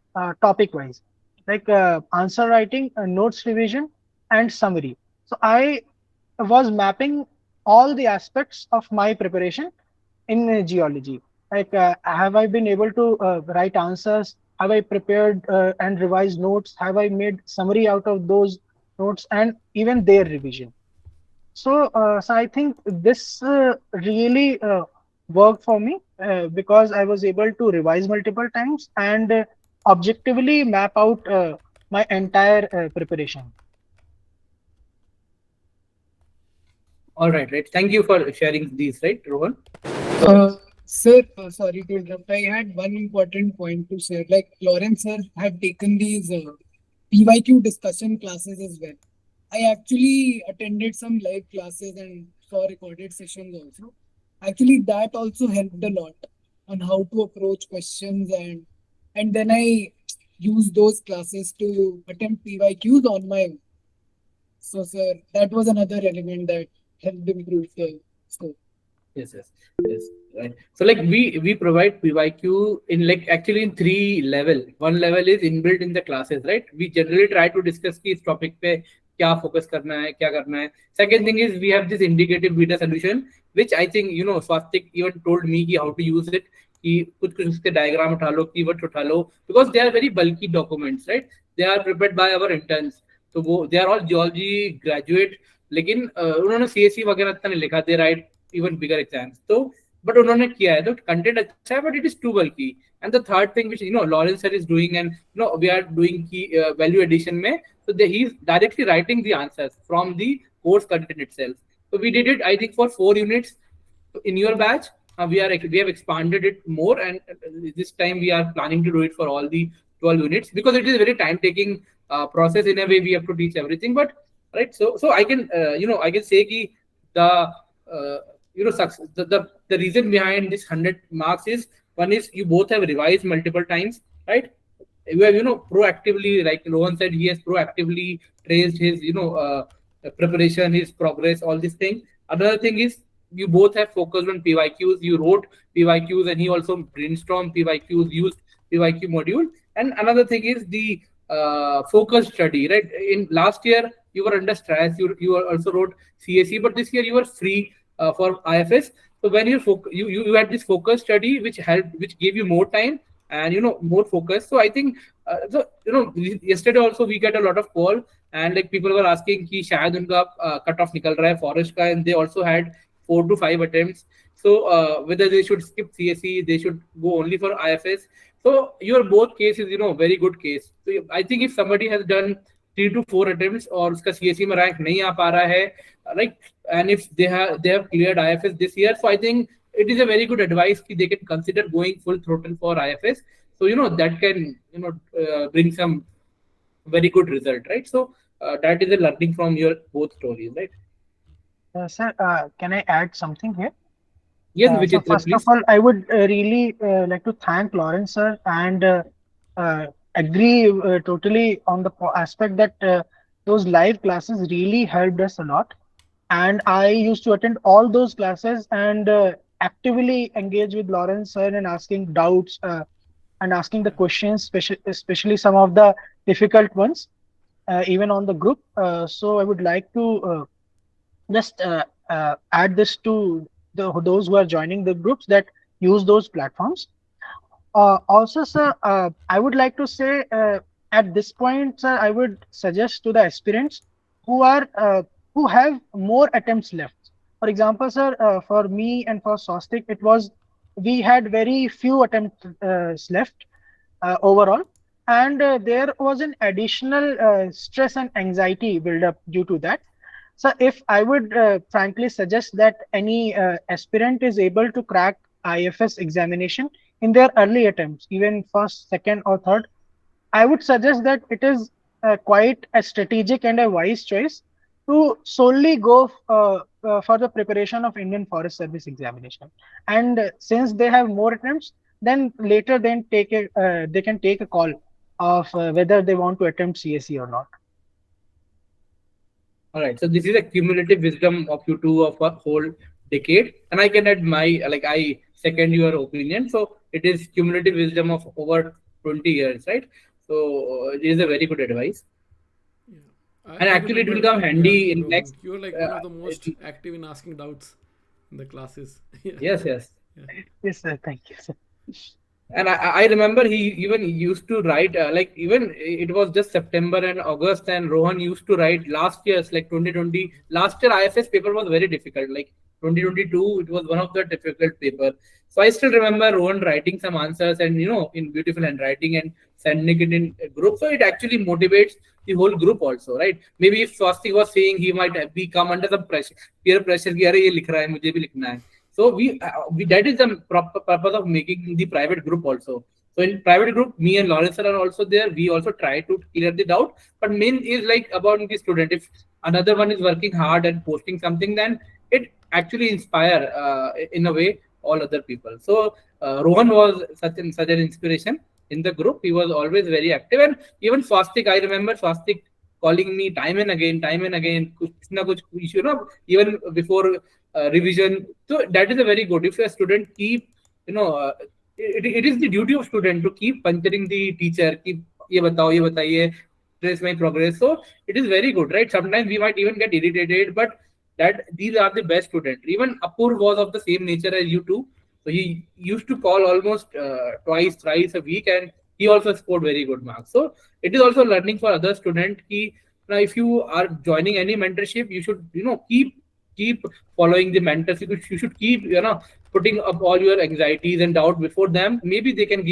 topic wise, like answer writing, notes revision, and summary. So I was mapping all the aspects of my preparation in geology. Like, have I been able to write answers? Have I prepared and revised notes? Have I made summary out of those notes and even their revision? So I think this really worked for me because I was able to revise multiple times and objectively map out my entire preparation. All right, right. Thank you for sharing these, right, Rohan? Sir, sorry to interrupt. I had one important point to share. Like Lawrence sir had taken these PYQ discussion classes as well. I actually attended some live classes and saw recorded sessions also. Actually, that also helped a lot on how to approach questions, and then I used those classes to attempt PYQs on my own. So, sir, that was another element that helped improve the score. Yes, yes, yes. Right. So like we provide PYQ in like actually in three level. One level is inbuilt in the classes, right? We generally try to discuss कि इस topic पे क्या focus करना है, क्या करना है. Second thing is we have this indicative beta solution, which I think Swastik even told me कि how to use it. कि कुछ कुछ उसके diagram उठा लो, keywords उठा लो, because they are very bulky documents, right? They are prepared by our interns. तो वो they are all geology graduate, लेकिन उन्होंने CSE वगैरह इतना नहीं लिखा. They write even bigger exams. तो बट उन्होंने किया है तो कंटेंट अच्छा है but it is too bulky. And the third thing which Lawrence sir is doing and we are doing की वैल्यू एडिशन में, so he is directly writing the answers from the course content itself. So we did it I think for 4 units in your batch. We have expanded it more, and this time we are planning to do it for all the 12 units because it is a very time taking process. In a way we have to teach everything, but right, so I can I can say ki the the reason behind this 100 marks is, one is you both have revised multiple times, right? You have proactively, like Rohan said, he has proactively traced his preparation, his progress, all these things. Another thing is you both have focused on PYQs. You wrote PYQs, and he also brainstormed PYQs, used PYQ module. And another thing is the focus study, right? In last year you were under stress, you also wrote CSE, but this year you were free for IFS. So when you had this focus study which helped, which gave you more time and more focus. So I think yesterday also we get a lot of call, and like people were asking कि शायद उनका cut off निकल रहा है forest का, and they also had 4 to 5 attempts. So whether they should skip CSE, they should go only for IFS. So your both case is very good case. So I think if somebody has done 3 to 4 attempts और उसका CSE में rank नहीं आ पा रहा है, like, and if they have cleared IFS this year, so I think it is a very good advice that they can consider going full throttle for IFS. So that can bring some very good result, right? So that is a learning from your both stories, right? Sir, can I add something here? Yes, So Vichitra, first of please. all, I would really like to thank Lawrence sir and agree totally on the aspect that those live classes really helped us a lot. and I used to attend all those classes and actively engage with Lawrence sir and asking doubts and asking the Yeah. questions, especially some of the difficult ones, even on the group. So I would like to just add this to those who are joining the groups that use those platforms. Also, sir, I would like to say at this point, sir, I would suggest to the aspirants who are who have more attempts left. For example, sir, for me and for Sostik, it was we had very few attempts left overall, and there was an additional stress and anxiety build up due to that. So, if I would frankly suggest that any aspirant is able to crack IFS examination in their early attempts, even first, second, or third, I would suggest that it is quite a strategic and a wise choice to solely go for the preparation of Indian Forest Service examination. And since they have more attempts, then later they can take a call of whether they want to attempt CSE or not. All right. So this is a cumulative wisdom of you two of a whole decade, and I can add my like I second your opinion. So it is cumulative wisdom of over 20 years, right? So it is a very good advice, Yeah. and I actually it will remember, come yeah, handy in Rohan, next. you were like one Uh, of the most active in asking doubts in the classes. Yeah. yes, yes. Yeah. Yes, sir. Thank you, sir. And I remember he even used to write like even it was just September and August, and Rohan used to write last year's like 2020. Last year IFS paper was very difficult. Like 2022, it was one of the difficult paper. So I still remember Rohan writing some answers and in beautiful handwriting and sending it in a group. So it actually motivates the whole group also, right? Maybe if Swastik was saying, he might have become under some pressure, peer pressure. कि अरे ये लिख रहा है मुझे भी लिखना है. So we that is the proper purpose of making the private group also. So in private group, me and Lawrence are also there. We also try to clear the doubt. But main is like about the student. If another one is working hard and posting something, then it actually inspire in a way all other people. So Rohan was such an inspiration in the group. He was always very active, and even Swastik. I remember Swastik calling me time and again, कुछ ना कुछ issue, even before revision. So that is a very good. If a student keep, it is the duty of student to keep puncturing the teacher. Keep ये बताइए, trace my progress. So it is very good, right? Sometimes we might even get irritated, but that these are the best students. Even Apur was of the same nature as you two. So he used to call almost twice, thrice a week, and he also scored very good marks. So it is also learning for other student. Now if you are joining any mentorship, you should keep following the mentors. You should keep putting up all your anxieties and doubt before them. Maybe they can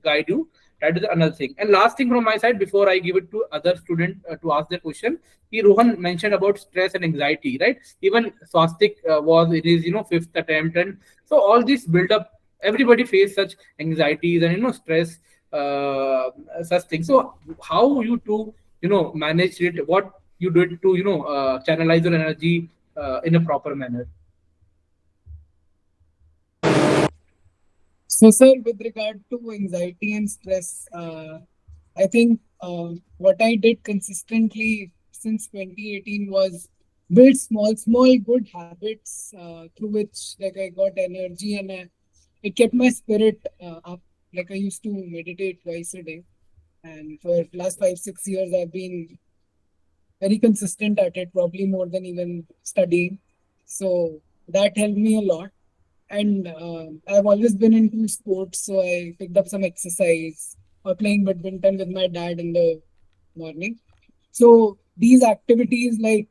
guide you. That is another thing. And last thing from my side before I give it to other student to ask their question. Rohan mentioned about stress and anxiety, right? Even Swastik was in his fifth attempt, and so all this build up. Everybody face such anxieties and stress, such things. So how you two manage it? What you did to channelize your energy in a proper manner? So, sir, with regard to anxiety and stress, I think what I did consistently since 2018 was build small good habits through which like I got energy and it kept my spirit up. Like I used to meditate twice a day, and for last 5 6 years I've been very consistent at it, probably more than even studying. So that helped me a lot. And I've always been into sports, so I picked up some exercise or playing badminton with my dad in the morning. So these activities like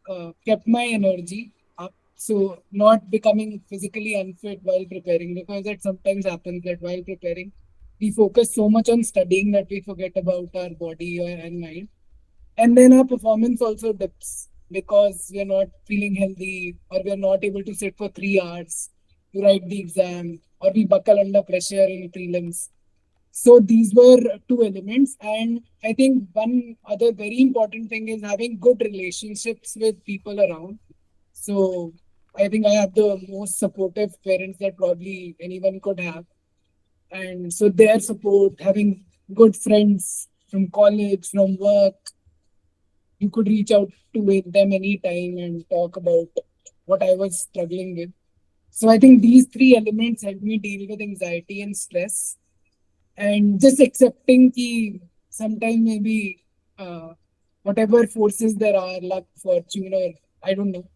kept my energy up. So not becoming physically unfit while preparing, because it sometimes happens that while preparing, we focus so much on studying that we forget about our body and mind. And then our performance also dips because we're not feeling healthy or we're not able to sit for 3 hours to write the exam, or we buckle under pressure in prelims. So these were two elements. And I think one other very important thing is having good relationships with people around. So I think I have the most supportive parents that probably anyone could have. And so their support, having good friends from college, from work, you could reach out to them anytime and talk about what I was struggling with. So I think these three elements helped me deal with anxiety and stress, and just accepting कि sometimes maybe whatever forces there are, luck, fortune, or I don't know,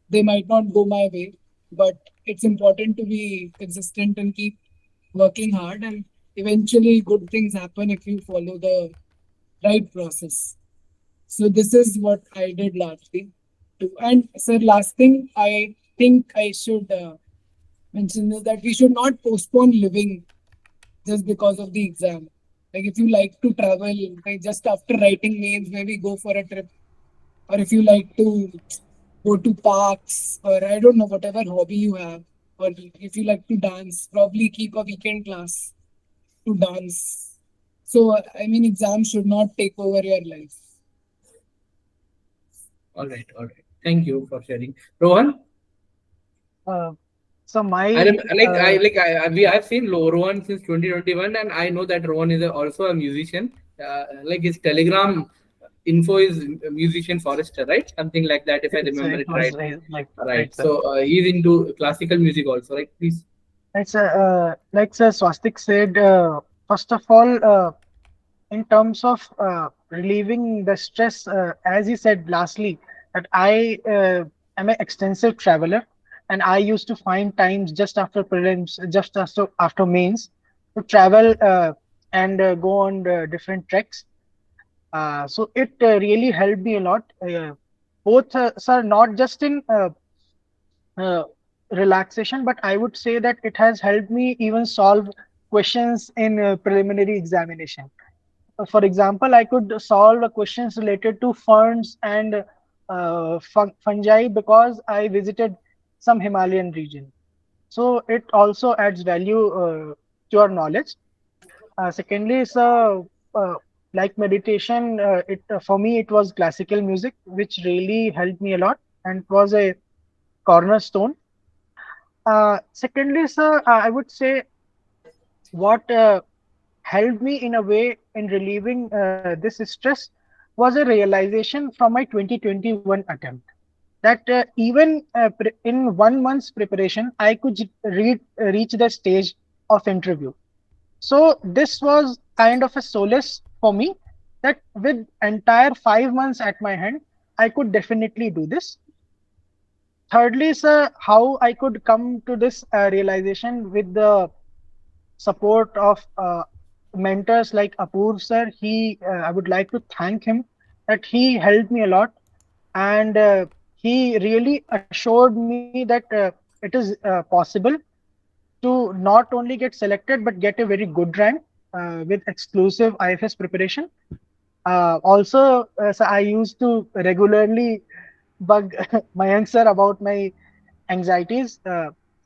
they might not go my way, but it's important to be consistent and keep working hard, and eventually good things happen if you follow the right process. So this is what I did largely. And sir, last thing I think I should mention is that we should not postpone living just because of the exam. Like if you like to travel, like just after writing mains, maybe go for a trip, or if you like to go to parks, or I don't know, whatever hobby you have, or if you like to dance, probably keep a weekend class to dance. So I mean, exams should not take over your life. All right, all right. Thank you for sharing. Rohan, Uh, so I my rem- like I we have seen Rohan since 2021, and I know that Rohan is also a musician. Like his Telegram info is musician Forester, right? Something like that, if I remember it it was right. like Right. right, sir. So he's into classical music also, right? Please. It's like Sir Swastik said. First of all, in terms of relieving the stress, as he said lastly, that I am an extensive traveler, and I used to find times just after prelims, just after mains, to travel and go on different treks. So it really helped me a lot. Both, sir, not just in uh, relaxation, but I would say that it has helped me even solve questions in preliminary examination. For example, I could solve questions related to ferns and fungi because I visited some Himalayan region. So it also adds value to our knowledge. Secondly, is like meditation. It for me it was classical music, which really helped me a lot and was a cornerstone. Secondly, sir, I would say what helped me in a way in relieving this stress was a realization from my 2021 attempt that even in 1 month's preparation, I could reach the stage of interview. So this was kind of a solace for me that with entire 5 months at my hand, I could definitely do this. Thirdly, sir, how I could come to this realization with the support of mentors like Apoor sir. I would like to thank him that he helped me a lot, and he really assured me that it is possible to not only get selected but get a very good rank with exclusive IFS preparation. Also, so I used to regularly bug Mayank sir about my anxieties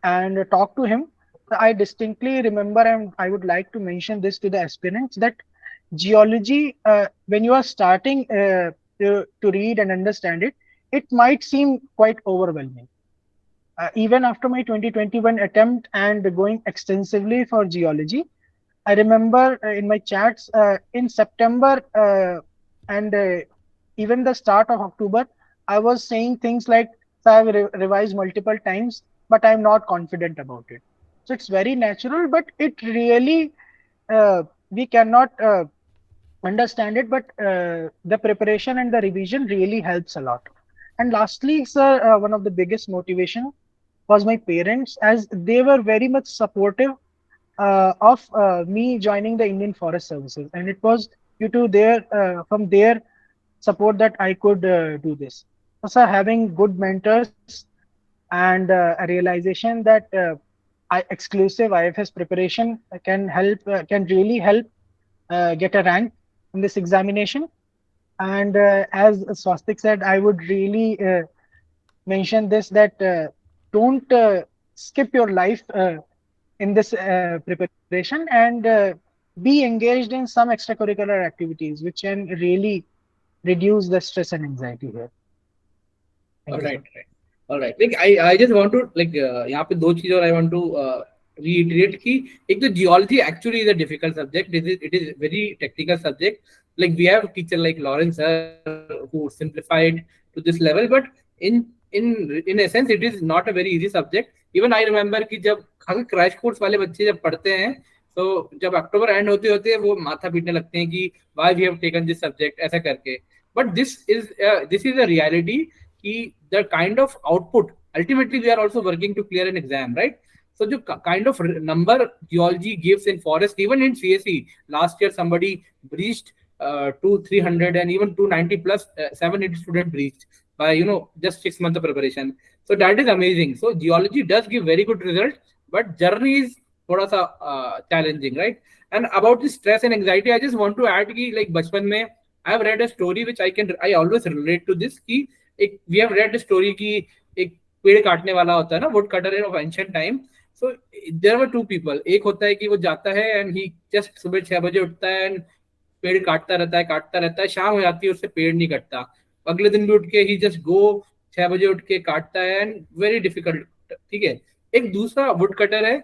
and talk to him. So I distinctly remember, and I would like to mention this to the aspirants, that geology, when you are starting to read and understand it, it might seem quite overwhelming. Even after my 2021 attempt and going extensively for geology, I remember in my chats in September and even the start of October, I was saying things like, "So I've revised multiple times, but I'm not confident about it." So it's very natural, but it really, we cannot understand it, but the preparation and the revision really helps a lot. And lastly, sir, one of the biggest motivation was my parents, as they were very much supportive of me joining the Indian Forest Services, and it was due to their from their support that I could do this. So, having good mentors and a realization that exclusive IFS preparation can really help get a rank in this examination. And as Swastik said, I would really mention this that don't skip your life in this preparation and be engaged in some extracurricular activities which can really reduce the stress and anxiety here. All Thank you, right, sir. right. All right. Like I just want to like यहाँ पे दो चीजें और I want to reiterate कि एक तो geology actually is a difficult subject. It is very technical subject. Like we have teacher like Lawrence sir who simplified to this level, but in in essence it is not a very easy subject. Even I remember कि जब crash course वाले बच्चे जब पढ़ते हैं, तो जब October and होते होते वो माथा पीटने लगते हैं कि why we have taken this subject ऐसा करके. But this is a reality कि the kind of output ultimately we are also working to clear an exam, right? So the kind of number geology gives in forest, even in CSE last year somebody breached to 300 and even 290 plus 780 student breached by just 6 months of preparation. So that is amazing. So geology does give very good result, but journey is thoda sa challenging, right? And about the stress and anxiety, I just want to add ki like bachpan mein I have read a story which I always relate to this ki we have read a story ki एक पेड़ काटने वाला होता है ना, wood cutter of ancient time. So there were two people. एक होता है कि वो जाता है एंड ही जस्ट सुबह 6 बजे उठता है एंड पेड़ काटता रहता है, शाम हो जाती है उससे पेड़ नहीं कटता. अगले दिन भी उठ के ही जस्ट गो 6 बजे उठ के काटता है एंड वेरी डिफिकल्ट. ठीक है. एक दूसरा वुड कटर है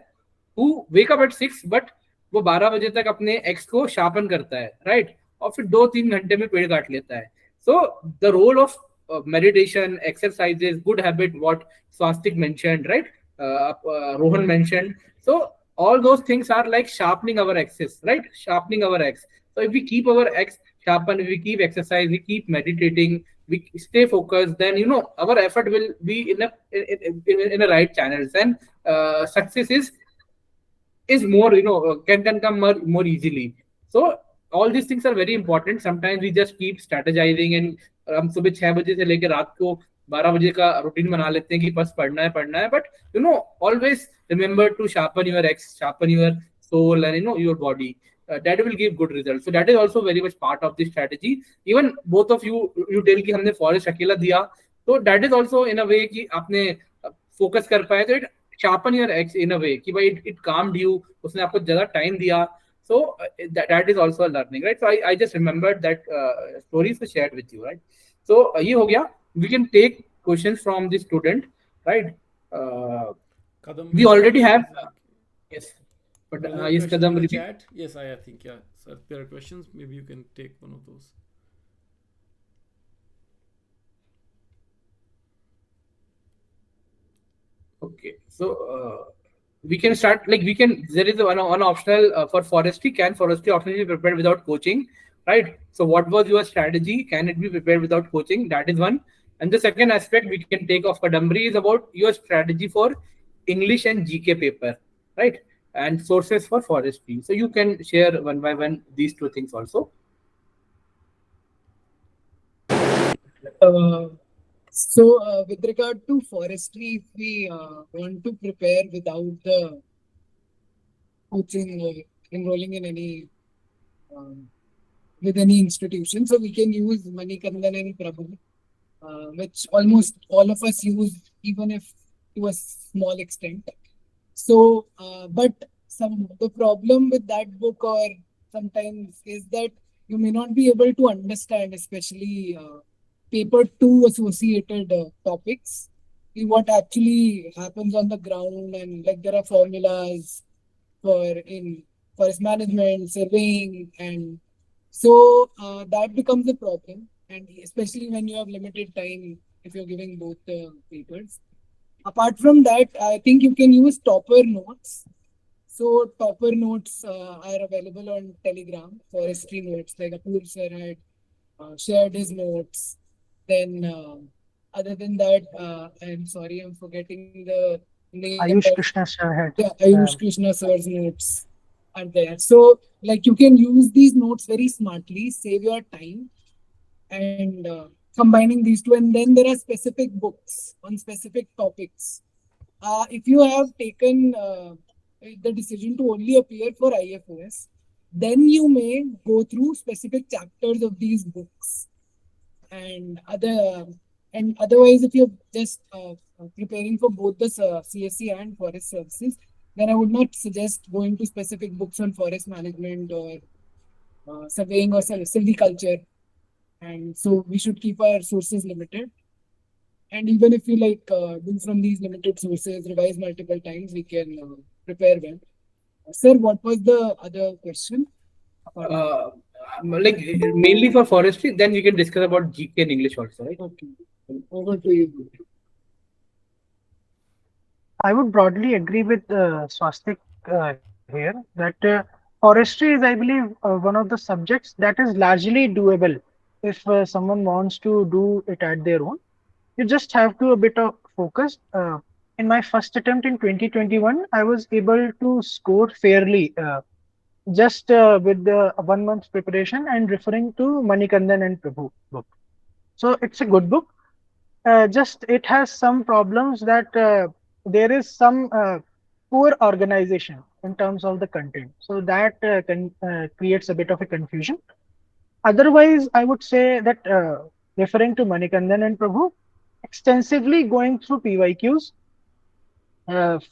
who wake up at 6 but वो 12 बजे तक अपने एक्स को शार्पन करता है, राइट? और फिर 2-3 घंटे में पेड़ काट लेता है. So the role of meditation, exercises, good habit, what Swastik mentioned, right? Rohan mentioned. So all those things are like sharpening our axis, right? Sharpening our axe. So if we keep our axe sharpened, we keep exercise, we keep meditating, we stay focused, then our effort will be in a right channels, and success is more can come more easily. So all these things are very important. Sometimes we just keep strategizing and हम सुबह 6 बजे से लेकर रात को 12 बजे का routine बना लेते हैं कि बस पढ़ना है. But always remember to sharpen your axe, sharpen your soul and your body. That will give good results. So that is also very much part of the strategy. Even both of you tell कि हमने forest अकेला दिया, तो that is also in a way कि आपने focus कर पाए, तो it sharpen your axe in a way कि भाई it calmed you, उसने आपको ज़्यादा time दिया. So that is also a learning, right? So I just remembered that stories to share with you, right? So ये हो गया. We can take questions from the student, right? Kadam, We already have yes, but there are yes, questions in Kadam, the repeat. chat. Yes, I think, yeah. So if there are questions, maybe you can take one of those. Okay, so we can start. Like there is one optional for forestry. Can forestry optional be prepared without coaching, right? So what was your strategy? Can it be prepared without coaching? That is one. And the second aspect we can take of Kadambari is about your strategy for English and GK paper, right? And sources for forestry. So you can share one by one these two things also. With regard to forestry, if we want to prepare without the coaching or enrolling in any with any institution, so we can use Manikandan and Prabhu, which almost all of us use, even if to a small extent. So, but the problem with that book or sometimes is that you may not be able to understand, especially paper 2 associated topics, what actually happens on the ground, and like there are formulas in forest management, surveying, and so that becomes a problem, and especially when you have limited time if you're giving both the papers. Apart from that, I think you can use topper notes. So topper notes are available on Telegram, forestry notes, like Apur sir had shared his notes. Then other than that, I'm sorry, I'm forgetting the name. Ayush Krishna sir had. Yeah, Ayush Krishna sir's notes are there. So like you can use these notes very smartly, save your time, and combining these two. And then there are specific books on specific topics. If you have taken the decision to only appear for IFoS, then you may go through specific chapters of these books. And otherwise, if you're just preparing for both the CSC and forest services, then I would not suggest going to specific books on forest management or surveying or silviculture. And so we should keep our sources limited. And even if we do from these limited sources, revise multiple times, we can prepare well. Sir, what was the other question? Like mainly for forestry, then we can discuss about GK and English also, right? Okay. Over to you. I would broadly agree with Swastik here that forestry is, I believe, one of the subjects that is largely doable if someone wants to do it at their own. You just have to a bit of focus. In my first attempt in 2021, I was able to score fairly, just with the 1 month preparation and referring to Manikandan and Prabhu book. So it's a good book. Just it has some problems that there is some poor organization in terms of the content. So that creates a bit of a confusion. Otherwise, I would say that referring to Manikandan and Prabhu, extensively going through PYQs,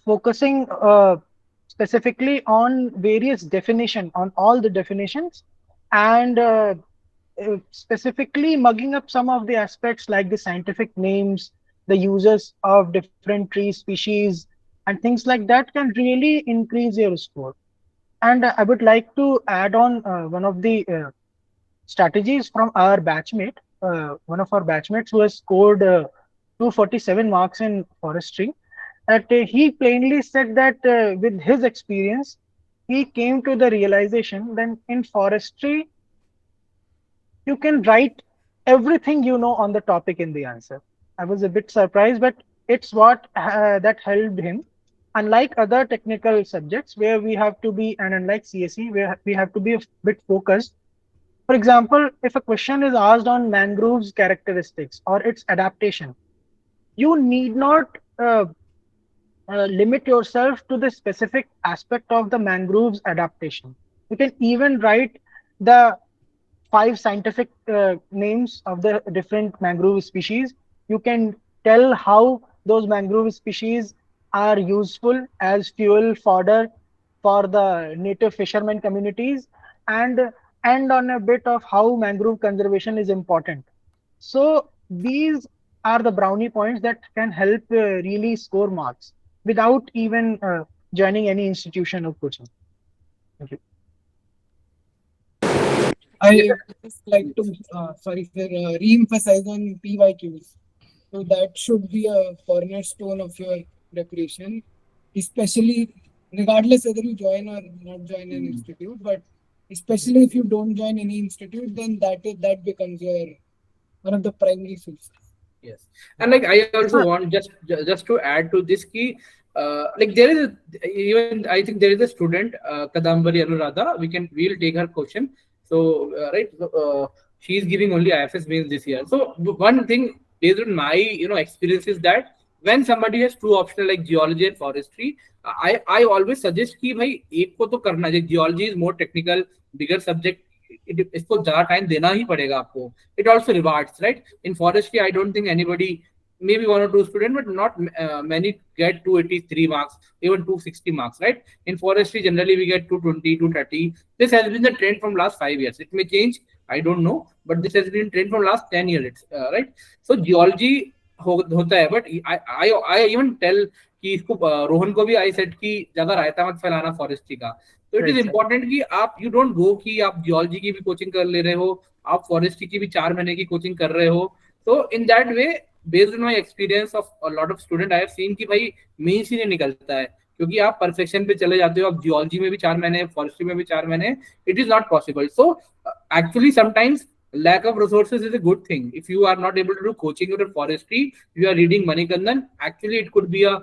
focusing specifically on various definition, on all the definitions, and specifically mugging up some of the aspects like the scientific names, the uses of different tree species, and things like that can really increase your score. And I would like to add on one of the strategies from our batchmate, one of our batchmates who has scored 247 marks in forestry, that he plainly said that with his experience, he came to the realization that in forestry, you can write everything you know on the topic in the answer. I was a bit surprised, but it's what that helped him. Unlike other technical subjects where we have to be, and unlike CSE, where we have to be a bit focused. For example, if a question is asked on mangroves characteristics or its adaptation, you need not limit yourself to the specific aspect of the mangroves adaptation. You can even write the 5 scientific names of the different mangrove species. You can tell how those mangrove species are useful as fuel fodder for the native fishermen communities, and on a bit of how mangrove conservation is important. So these are the brownie points that can help really score marks without even joining any institution of coaching. Thank you. I just like to, sorry sir, re-emphasize on PYQs. So that should be a cornerstone of your preparation, especially regardless whether you join or not join an institute. But especially if you don't join any institute, then that becomes your one of the primary sources. Yes, and like I also want just to add to this key, like there is even I think there is a student Kadambari Anuradha. We'll take her question. So right, so, she is giving only IFS mains this year. So one thing based on my experience is that when somebody has two options like geology and forestry, I always suggest कि भाई एक को तो करना चाहिए. Geology is more technical, bigger subject. इसको ज्यादा time देना ही पड़ेगा आपको. It also rewards, right? In forestry, I don't think anybody, maybe one or two students, but not many get 283 marks, even 260 marks, right? In forestry, generally we get 220, 230. This has been the trend from last 5 years. It may change, I don't know, but this has been trend from last 10 years, right? So geology होता है, but I even tell कि इसको रोहन को भी आई set कि ज्यादा रायता मत फैलाना फॉरेस्ट्री का. तो it is Right, sir. Important कि आप यू डोंट गो कि आप जियोलॉजी की भी कोचिंग कर ले रहे हो, आप फॉरेस्ट्री की भी 4 महीने की कोचिंग कर रहे हो. तो in that way, based on my experience of lot of student, I have seen कि भाई मीन्स ही नहीं निकलता है, क्योंकि आप परफेक्शन पे चले जाते हो. आप जियोलॉजी में भी 4 महीने, फॉरेस्ट्री में भी 4 महीने, it is not possible. So actually sometimes lack of resources is a good thing. If you are not able to do coaching or forestry, you are reading Manikandan, actually it could be a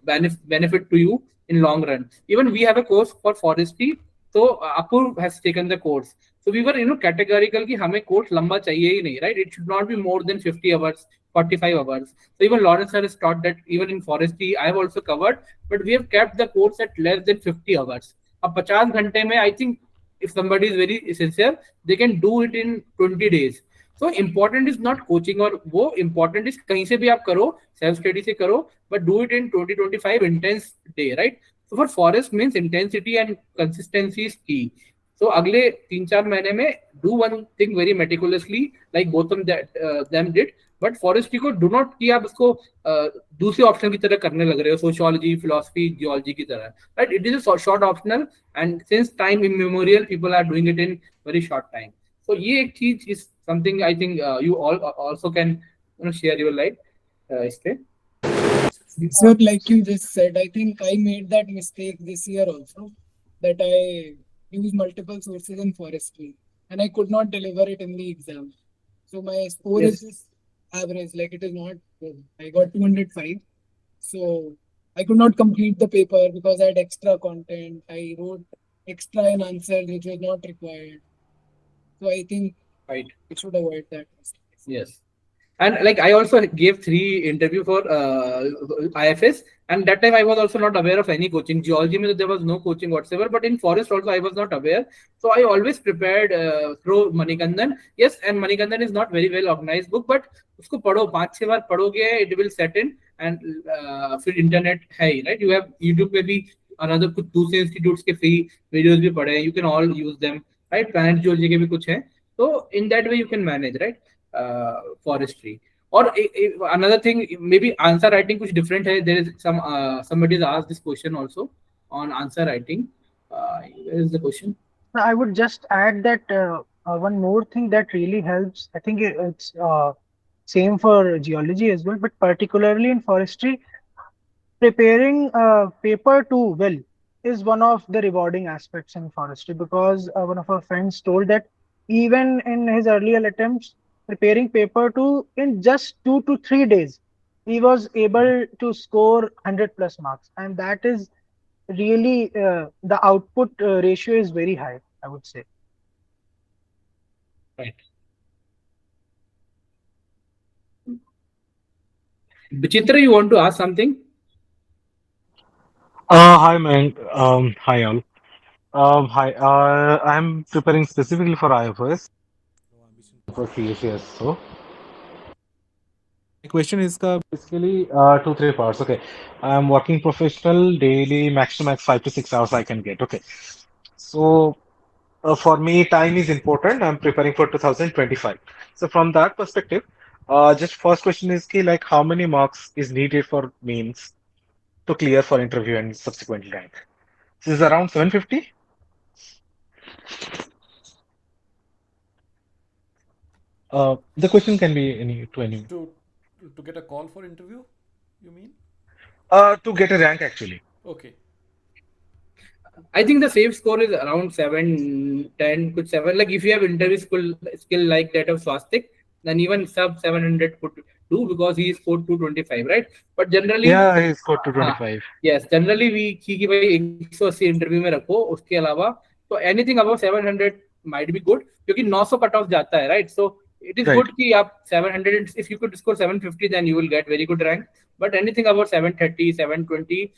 benefit to you in long run. Even we have a course for forestry, so Apur has taken the course. So we were categorical कि हमें course लंबा चाहिए ही नहीं, right? It should not be more than 50 hours, 45 hours. So even Lawrence sir has taught that even in forestry I have also covered, but we have kept the course at less than 50 hours. अब 50 घंटे में I think if somebody is very sincere, they can do it in 20 days. So important is not coaching, और वो important is कहीं से भी आप करो, self study से करो, but do it in 20-25 intense day, right? So for forest means intensity and consistency is key. So अगले 3-4 महीने में do one thing very meticulously like both of them did. But forestry को do not कि आप इसको दूसरे option की तरह करने लग रहे हो, सोशियोलॉजी, फिलोसफी, जियोलॉजी की तरह, right? It is a short optional, and since time immemorial people are doing it in very short time. So ये एक चीज is something I think you all also can share your light इस पे. So, like you just said, I think I made that mistake this year also, that I used multiple sources in forestry and I could not deliver it in the exam. So my score is Yes. just average, like it is not good. I got 205. So I could not complete the paper because I had extra content. I wrote extra in answers which was not required. So I think Right. I should avoid that mistake. Yes. And like I also gave three interview for IFS, and that time I was also not aware of any coaching. Geology, mein there was no coaching whatsoever, but in forest also I was not aware. So I always prepared through Manikandan. Yes, and Manikandan is not very well organized book, but उसको पढ़ो पांच छह बार पढ़ोगे it will set in and फिर internet है ही right. You have YouTube पे भी another कुछ दूसरे institutes के free videos भी पढ़े हैं. You can all use them right. Planet Geology के भी कुछ हैं. So in that way you can manage right forestry. Or another thing, maybe answer writing कुछ different है. There is some somebody has asked this question also on answer writing. Where is the question? I would just add that one more thing that really helps. I think it's same for geology as well, but particularly in forestry, preparing paper too well is one of the rewarding aspects in forestry, because one of our friends told that even in his earlier attempts preparing paper two in just 2 to 3 days, he was able to score 100 plus marks, and that is really the output ratio is very high, I would say. Right. Vichitra, you want to ask something? Hi, man. Hi, all. Hi. I'm preparing specifically for IFoS. No ambition for CSS. So my question is basically two, three parts. Okay. I'm working professional daily, max to max 5 to 6 hours I can get. Okay. So for me, time is important. I'm preparing for 2025. So from that perspective, just first question is ki, like how many marks is needed for means to clear for interview and subsequently rank? This is around 750. The question can be any to any. To to get a call for interview, you mean? To get a rank actually. Okay. I think the safe score is around 7, 10, could 7. Like if you have interview skill like that of Swastik, then even sub 700 could do because he scored 225, right? But generally, Yeah, he scored हाँ 225. yes, generally we की कि भाई 180 interview में रखो उसके अलावा तो anything above 700 might be good क्योंकि 900 कट ऑफ जाता है right. So it is Right. good कि आप 700 if you could score 750 then you will get very good rank, but anything about 730 720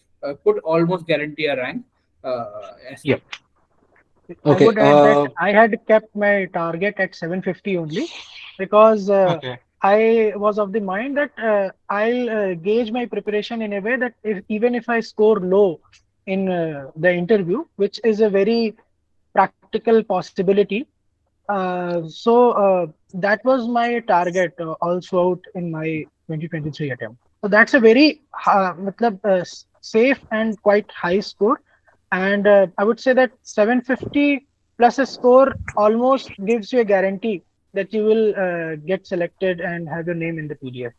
could almost guarantee a rank as Yep. well. I Okay. would add that I had kept my target at 750 only, because Okay. I was of the mind that I'll gauge my preparation in a way that even if I score low in the interview, which is a very practical possibility, that was my target all throughout in my 2023 attempt. So that's a very safe and quite high score. And I would say that 750 plus a score almost gives you a guarantee that you will get selected and have your name in the PDF.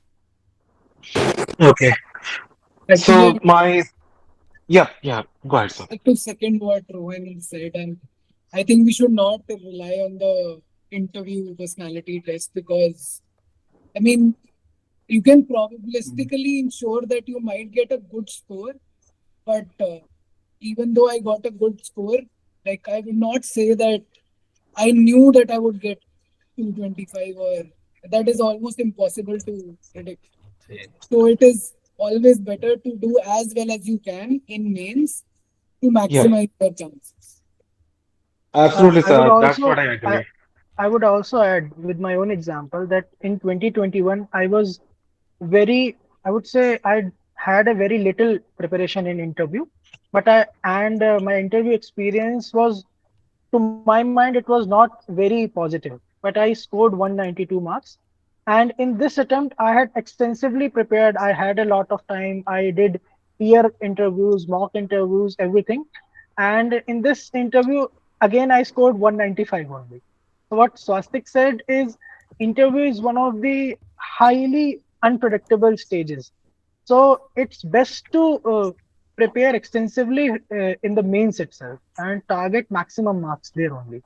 Okay. Actually, So my yeah, yeah. Go ahead, sir. like to second what Rohan said, and I think we should not rely on the interview personality test because I mean you can probabilistically ensure that you might get a good score, but even though I got a good score, like I would not say that I knew that I would get 225, or that is almost impossible to predict. So it is always better to do as well as you can in mains to Yeah, maximize your chances. absolutely, I would sir. That's what also I I, agree. I would also add with my own example that in 2021 I was very, I would say I had a very little preparation in interview, but my interview experience was, to my mind, it was not very positive, but I scored 192 marks. And in this attempt I had extensively prepared. I had a lot of time. I did peer interviews, mock interviews, everything. And in this interview, again I scored 195 only. So what Swastik said is, interview is one of the highly unpredictable stages. So it's best to prepare extensively in the mains itself and target maximum marks there only.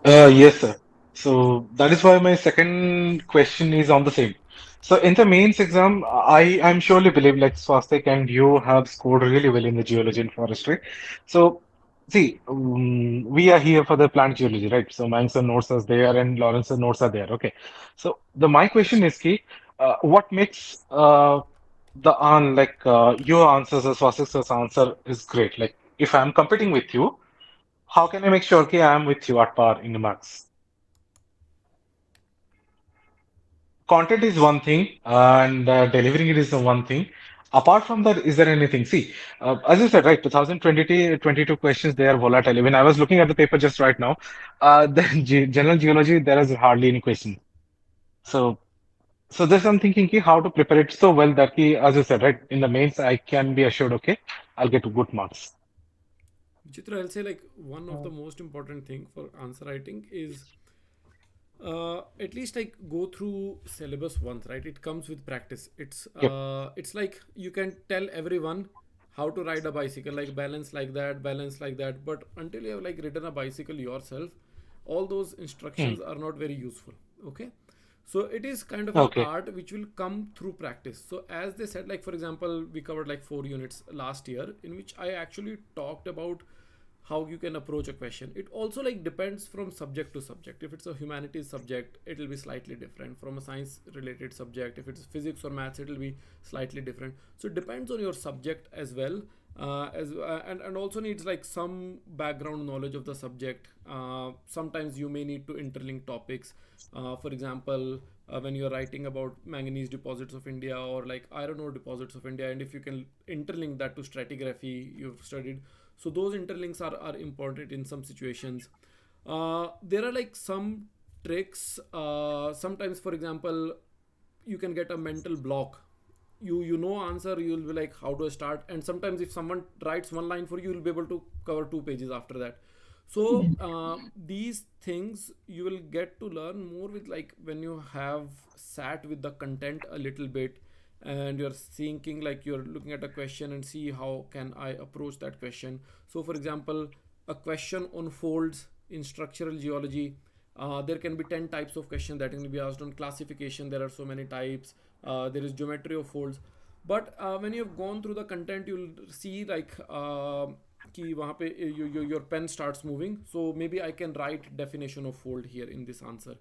Yes, sir. So that is why my second question is on the same. So in the mains exam, I'm surely believe like Swastik and you have scored really well in the geology and forestry. So see, we are here for the plant geology, right? So Manx notes are there and Lawrence notes are there. Okay. So the my question is ki, what makes the like your answers or Swastik's answer is great. Like if I'm competing with you, how can I make sure ki I am with you at par in the marks? Content is one thing and delivering it is the one thing. Apart from that, is there anything? See, as you said, right, 2020 22 questions, they are volatile. When I was looking at the paper just right now, the general geology, there is hardly any question. So, so this I'm thinking ki how to prepare it so well that ki, as you said, right, in the mains, I can be assured, okay, I'll get good marks. Chitra, I'll say like one of the most important thing for answer writing is at least like go through syllabus once, right? It comes with practice. Yep. It's like you can tell everyone how to ride a bicycle, like balance like that, but until you have like ridden a bicycle yourself, all those Hmm. instructions are not very useful. Okay, so it is kind of an Okay. art which will come through practice. So as they said, like for example, we covered like 4 units last year in which I actually talked about how you can approach a question. It also like depends from subject to subject. If it's a humanities subject, it will be slightly different from a science related subject. If it's physics or maths, it will be slightly different. So it depends on your subject as well, as and also needs like some background knowledge of the subject. Sometimes you may need to interlink topics. For example, when you're writing about manganese deposits of India or like iron ore deposits of India, and if you can interlink that to stratigraphy you've studied, so those interlinks are important in some situations. There are like some tricks. Sometimes, for example, you can get a mental block. You know answer, you'll be like how do I start, and sometimes if someone writes one line for you, you'll be able to cover 2 pages after that. So these things you will get to learn more with like when you have sat with the content a little bit, and you're thinking like you're looking at a question and see how can I approach that question. So for example, a question on folds in structural geology, there can be 10 types of questions that can be asked. On classification there are so many types. There is geometry of folds. But when you've gone through the content, you'll see like कि वहाँ पे your pen starts moving, so maybe I can write definition of fold here in this answer.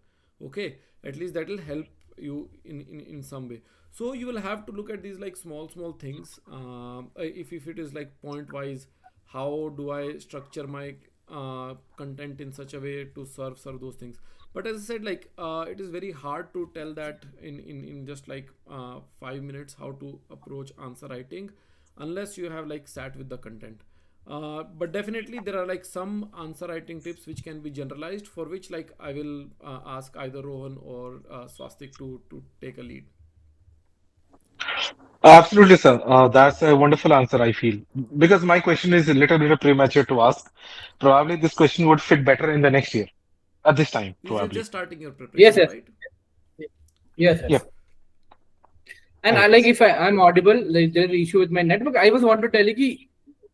Okay, at least that will help you in some way. So you will have to look at these like small things. If it is like point wise, how do I structure my content in such a way to serve those things. But as I said, like it is very hard to tell that in just like 5 minutes how to approach answer writing unless you have like sat with the content. But definitely there are like some answer writing tips which can be generalized, for which like I will ask either Rohan or Swastik to take a lead. Absolutely, sir. That's a wonderful answer, I feel. Because my question is a little bit premature to ask. Probably this question would fit better in the next year, at this time, You're probably. just starting your Yes, preparation, yes, right? yes, yes. Yep. And I like IFS. if I'm audible, like there's issue with my network. I was want to tell you कि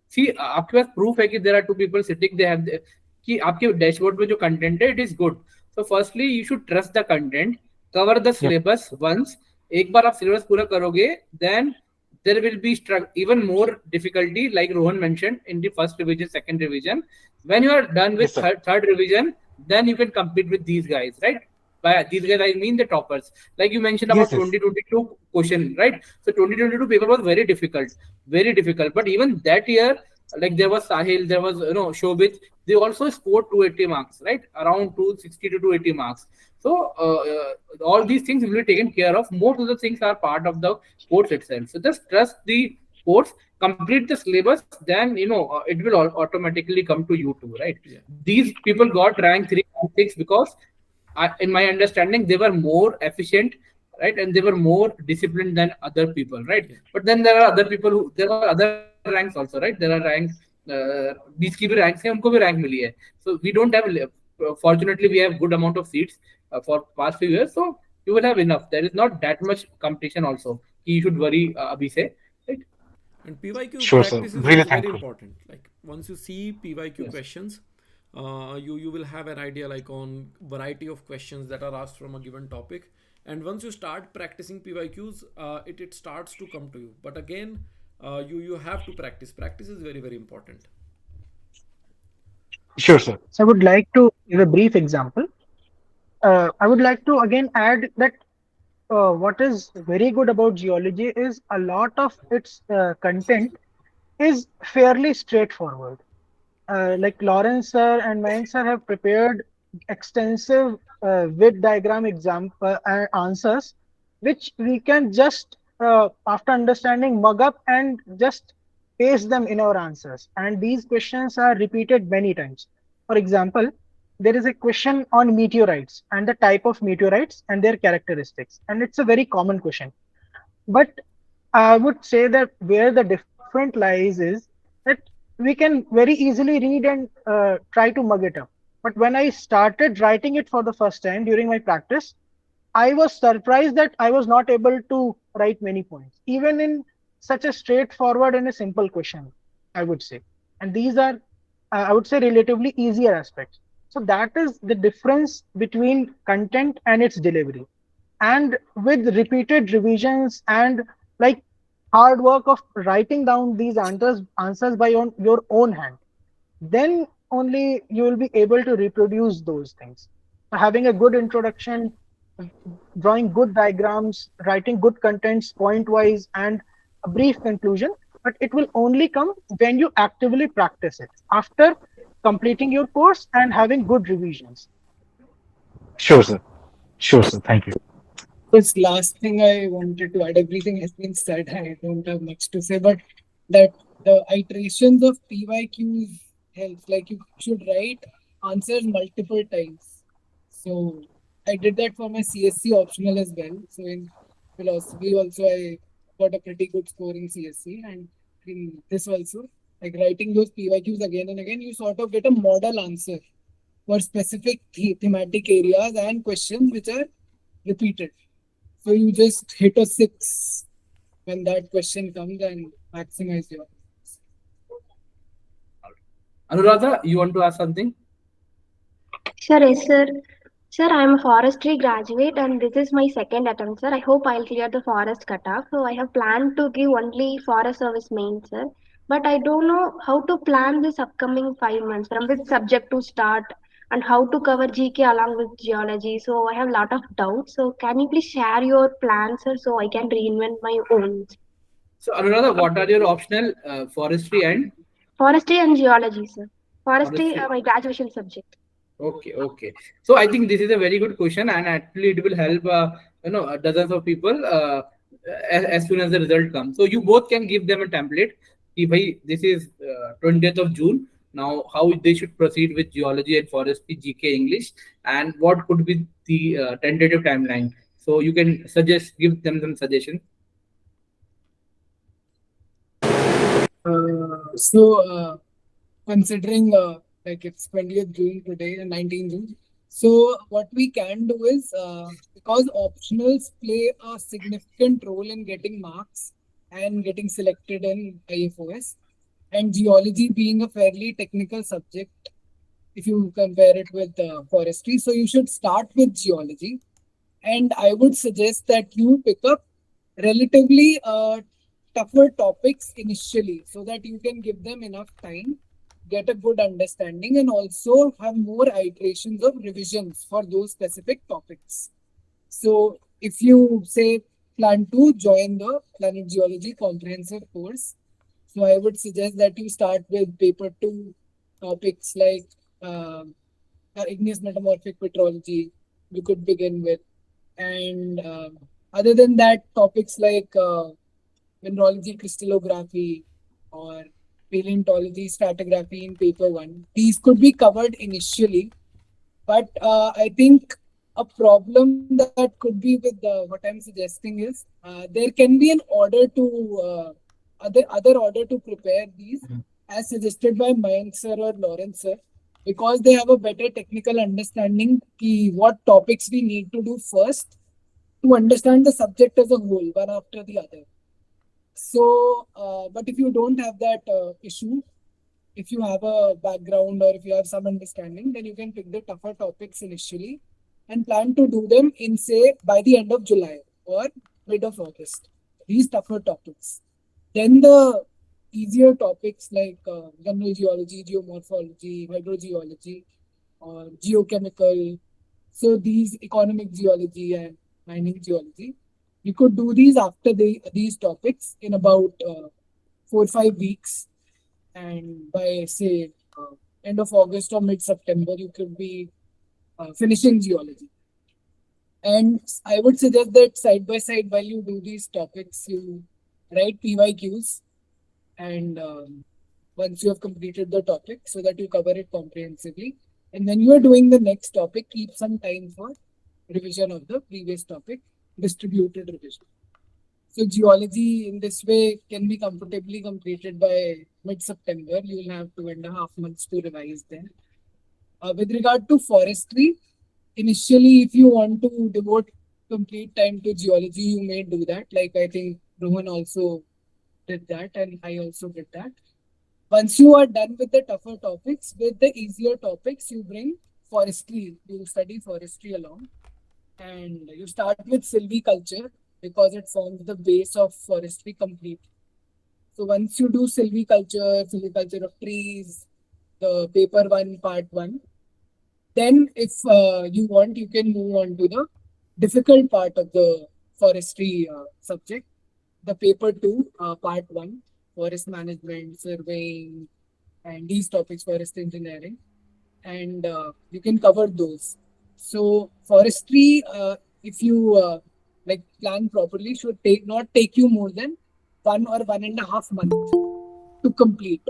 see आपके पास proof है कि there are two people sitting. They have कि आपके dashboard में जो content है, it is good. So firstly, you should trust the content, cover the Yep. syllabus once. एक बार आप syllabus पूरा करोगे, then there will be even more difficulty, like Rohan mentioned in the first revision, second revision. When you are done Yes, with sir. third revision, then you can compete with these guys, right? By these guys, I mean the toppers. Like you mentioned Yes, about yes. 2022 question, right? So 2022 paper was very difficult, very difficult. But even that year, like there was Sahil, there was Shobit. They also scored 280 marks, right? Around 260 to 280 marks. So all these things will be taken care of. Most of the things are part of the course itself. So just trust the course, complete the syllabus, then it will automatically come to you too, right? Yeah. These people got rank 3 and 6 because in my understanding, they were more efficient, right, and they were more disciplined than other people, right? Yeah. But then there are other people who there are other ranks also, right? There are rank बीस की भी ranks हैं उनको भी rank मिली है so we don't have fortunately we have good amount of seats for past few years so you will have enough there is not that much competition also he should worry Abhishek, right? And PYQ Sure, sir. practice Really is very thankful. important. Like once you see PYQ Yes. questions, you will have an idea like on variety of questions that are asked from a given topic. And once you start practicing PYQs, it starts to come to you. But again, you have to practice. Practice is very important. Sure, sir. So I would like to give a brief example. I would like to again add that what is very good about geology is a lot of its content is fairly straightforward. Like Lawrence sir and Mayank sir have prepared extensive with diagram example answers, which we can just after understanding mug up and just paste them in our answers. And these questions are repeated many times. For example, there is a question on meteorites and the type of meteorites and their characteristics, and it's a very common question. But I would say that where the different lies is that we can very easily read and try to mug it up. But when I started writing it for the first time during my practice, I was surprised that I was not able to write many points, even in such a straightforward and a simple question, I would say. And these are, I would say, relatively easier aspects. So that is the difference between content and its delivery. And with repeated revisions and like hard work of writing down these answers by your own hand, then only you will be able to reproduce those things. So having a good introduction, drawing good diagrams, writing good contents point wise, and a brief conclusion, but it will only come when you actively practice it after completing your course and having good revisions. Sure, sir. Sure, sir. Thank you. This last thing I wanted to add, everything has been said. I don't have much to say, but that the iterations of PYQs helps. Like you should write answers multiple times. So I did that for my CSC optional as well. So in philosophy also I got a pretty good score in CSC, and in this also, like writing those PYQs again and again, you sort of get a model answer for specific thematic areas and questions which are repeated. So you just hit a six when that question comes and maximize your. Anuradha, you want to ask something? Sir, yes, sir. Sir, I'm a forestry graduate and this is my second attempt, sir. I hope I'll clear the forest cutoff. So I have planned to give only forest service main, sir. But I don't know how to plan this upcoming 5 months, from which subject to start and how to cover GK along with geology. So I have a lot of doubts. So can you please share your plans, sir, so I can reinvent my own? So Anuradha, what are your optional forestry and Forestry and geology, sir. Forestry, forestry? my graduation subject. Okay, okay. So I think this is a very good question, and actually it will help dozens of people as soon as the result comes. So you both can give them a template. कि भाई, this is 20th of June. Now, how they should proceed with geology and forestry, GK English, and what could be the tentative timeline. So you can give them some suggestions. Considering like it's 20th June today and 19th June. So what we can do is because optionals play a significant role in getting marks and getting selected in IFoS, and geology being a fairly technical subject if you compare it with forestry. So you should start with geology, and I would suggest that you pick up relatively tougher topics initially so that you can give them enough time, get a good understanding, and also have more iterations of revisions for those specific topics. So if you say plan to join the planet geology comprehensive course, so I would suggest that you start with paper 2 topics like igneous metamorphic petrology you could begin with. And other than that, topics like mineralogy crystallography or paleontology stratigraphy in paper 1, these could be covered initially. But I think a problem that could be with what I'm suggesting is there can be an order to other order to prepare these as suggested by Mayank sir or Lawrence sir, because they have a better technical understanding what topics we need to do first to understand the subject as a whole, one after the other. So, but if you don't have that issue, if you have a background or if you have some understanding, then you can pick the tougher topics initially and plan to do them in, say, by the end of July or mid of August. These tougher topics. Then the easier topics like general geology, geomorphology, hydrogeology, or geochemical. So these economic geology and mining geology. You could do these after these topics in about 4 or 5 weeks, and by say end of August or mid September, you could be finishing geology. And I would suggest that side by side, while you do these topics, you write PYQs, and once you have completed the topic, so that you cover it comprehensively. And when you are doing the next topic, keep some time for revision of the previous topic, distributed revision. So geology in this way can be comfortably completed by mid-September. You will have 2.5 months to revise then. With regard to forestry, initially, if you want to devote complete time to geology, you may do that. Like I think Rohan also did that, and I also did that. Once you are done with the tougher topics, with the easier topics, you bring forestry. You study forestry along, and you start with silviculture because it forms the base of forestry complete. So once you do silviculture of trees, the paper one, part one, then if you want, you can move on to the difficult part of the forestry subject, the paper two, part one, forest management, surveying, and these topics, forest engineering, and you can cover those. So forestry, if you like plan properly, should not take you more than 1 or 1.5 months to complete.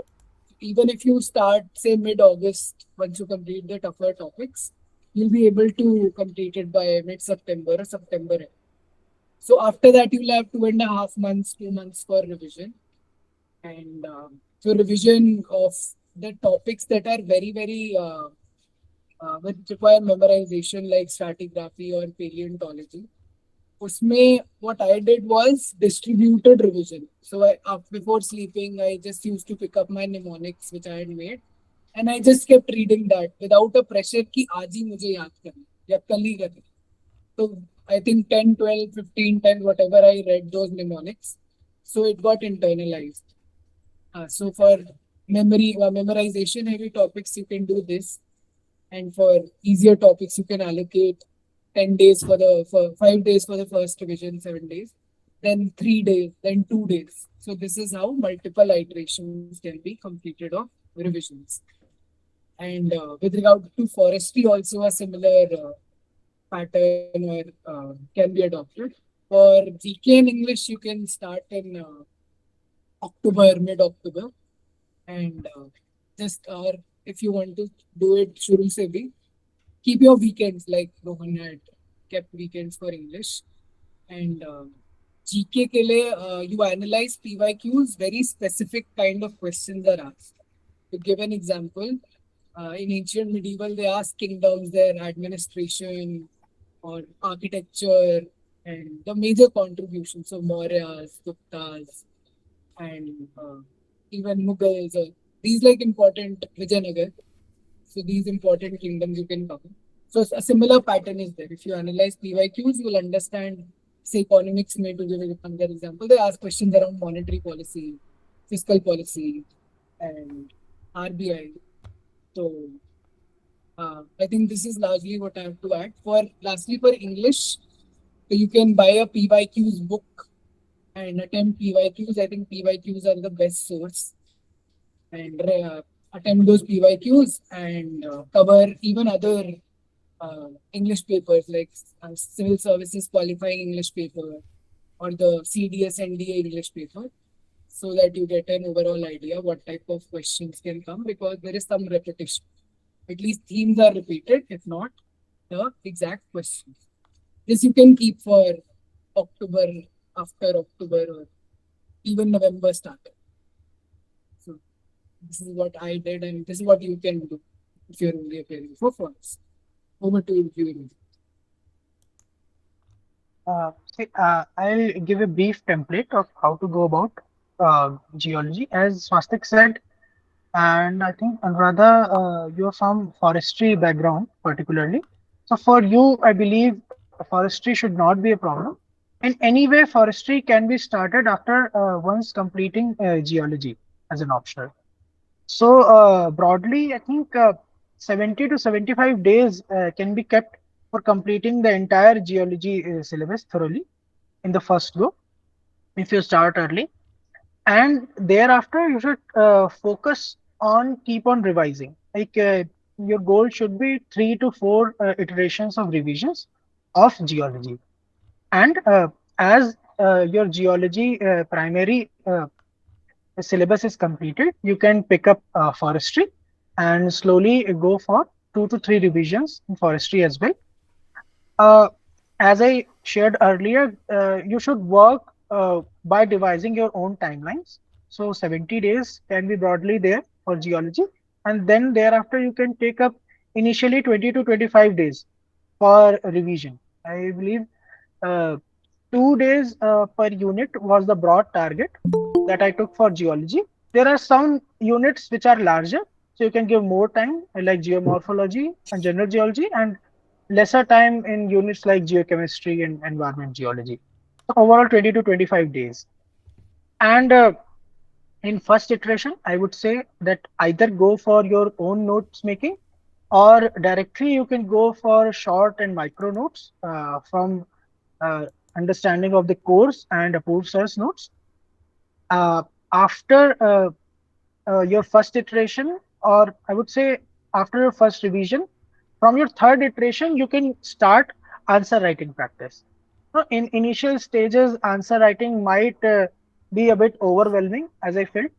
Even if you start say mid-August, once you complete the tougher topics, you'll be able to complete it by mid-September or September end. So after that, you'll have 2.5 months, 2 months for revision, and so revision of the topics that are very very which require memorization like stratigraphy or paleontology. Usme, what I did was distributed revision. So before sleeping, I just used to pick up my mnemonics which I had made, and I just kept reading that without a pressure कि आज ही मुझे याद करना या कल ही करना. So I think 10, 12, 15 times whatever I read those mnemonics, so it got internalized. So for memorization heavy topics, you can do this, and for easier topics, you can allocate 10 days for 5 days for the first revision, 7 days, then 3 days, then 2 days. So this is how multiple iterations can be completed of revisions. And with regard to forestry, also a similar pattern or can be adopted. For GK and English, you can start in October, mid-October, and just or if you want to do it shuru se bhi, keep your weekends like Rohan had kept weekends for English. And GK ke liye, you analyze PYQs, very specific kind of questions are asked. To give an example, in ancient medieval, they ask kingdoms, their administration or architecture, and the major contributions of Mauryas, Guptas, and even Mughals. These like important Vijayanagar. So these important kingdoms you can cover. So a similar pattern is there. If you analyze PYQs, you will understand, say, economics may to give another example. They ask questions around monetary policy, fiscal policy, and RBI. So I think this is largely what I have to add. Lastly, for English, so you can buy a PYQs book and attempt PYQs. I think PYQs are the best source, and attempt those PYQs and cover even other English papers like civil services qualifying English paper or the CDS NDA English paper, so that you get an overall idea what type of questions can come, because there is some repetition. At least themes are repeated, if not the exact questions. This you can keep for October, after October, or even November started. So this is what I did, and this is what you can do if you're only appearing for first. Over to you, Julie. I'll give a brief template of how to go about geology. As Swastik said, and I think Anuradha, you're from forestry background particularly. So for you, I believe forestry should not be a problem. In any way, forestry can be started after once completing geology as an optional. So broadly, I think 70 to 75 days can be kept for completing the entire geology syllabus thoroughly in the first go if you start early. And thereafter, you should focus on keep on revising. Like your goal should be 3 to 4 iterations of revisions of geology. And as your geology primary syllabus is completed, you can pick up forestry and slowly go for 2 to 3 revisions in forestry as well. Uh, as I shared earlier, you should work by devising your own timelines. So 70 days can be broadly there for geology, and then thereafter you can take up initially 20 to 25 days for revision. I believe uh, 2 days per unit was the broad target that I took for geology. There are some units which are larger, so you can give more time, like geomorphology and general geology, and lesser time in units like geochemistry and environment geology. So overall, 20 to 25 days. And in first iteration, I would say that either go for your own notes making, or directly you can go for short and micro notes from uh, understanding of the course and approved source notes. After your first iteration, or I would say after your first revision, from your third iteration, you can start answer writing practice. In initial stages, answer writing might be a bit overwhelming, as I felt,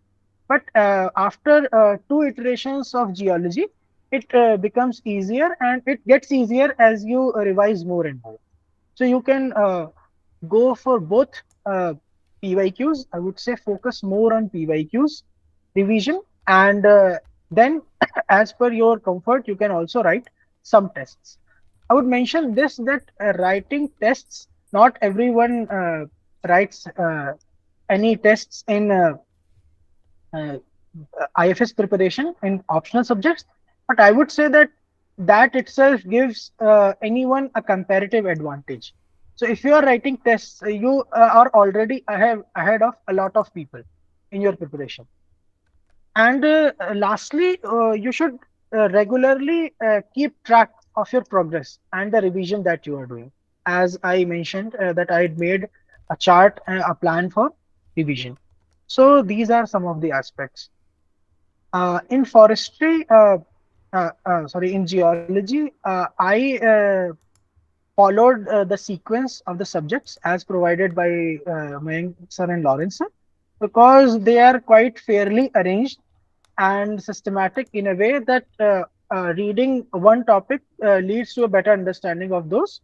but after 2 iterations of geology, it becomes easier, and it gets easier as you revise more and more. So you can go for both PYQs. I would say focus more on PYQs revision, and then as per your comfort, you can also write some tests. I would mention this that writing tests, not everyone writes any tests in uh, IFS preparation in optional subjects, but I would say that that itself gives anyone a comparative advantage. So if you are writing tests, you are already ahead of a lot of people in your preparation. And lastly, you should regularly keep track of your progress and the revision that you are doing. As I mentioned, that I had made a chart, a plan for revision. So these are some of the aspects. In forestry, sorry, in geology, I followed the sequence of the subjects as provided by Mayank sir and Lawrence sir, because they are quite fairly arranged and systematic in a way that reading one topic leads to a better understanding of those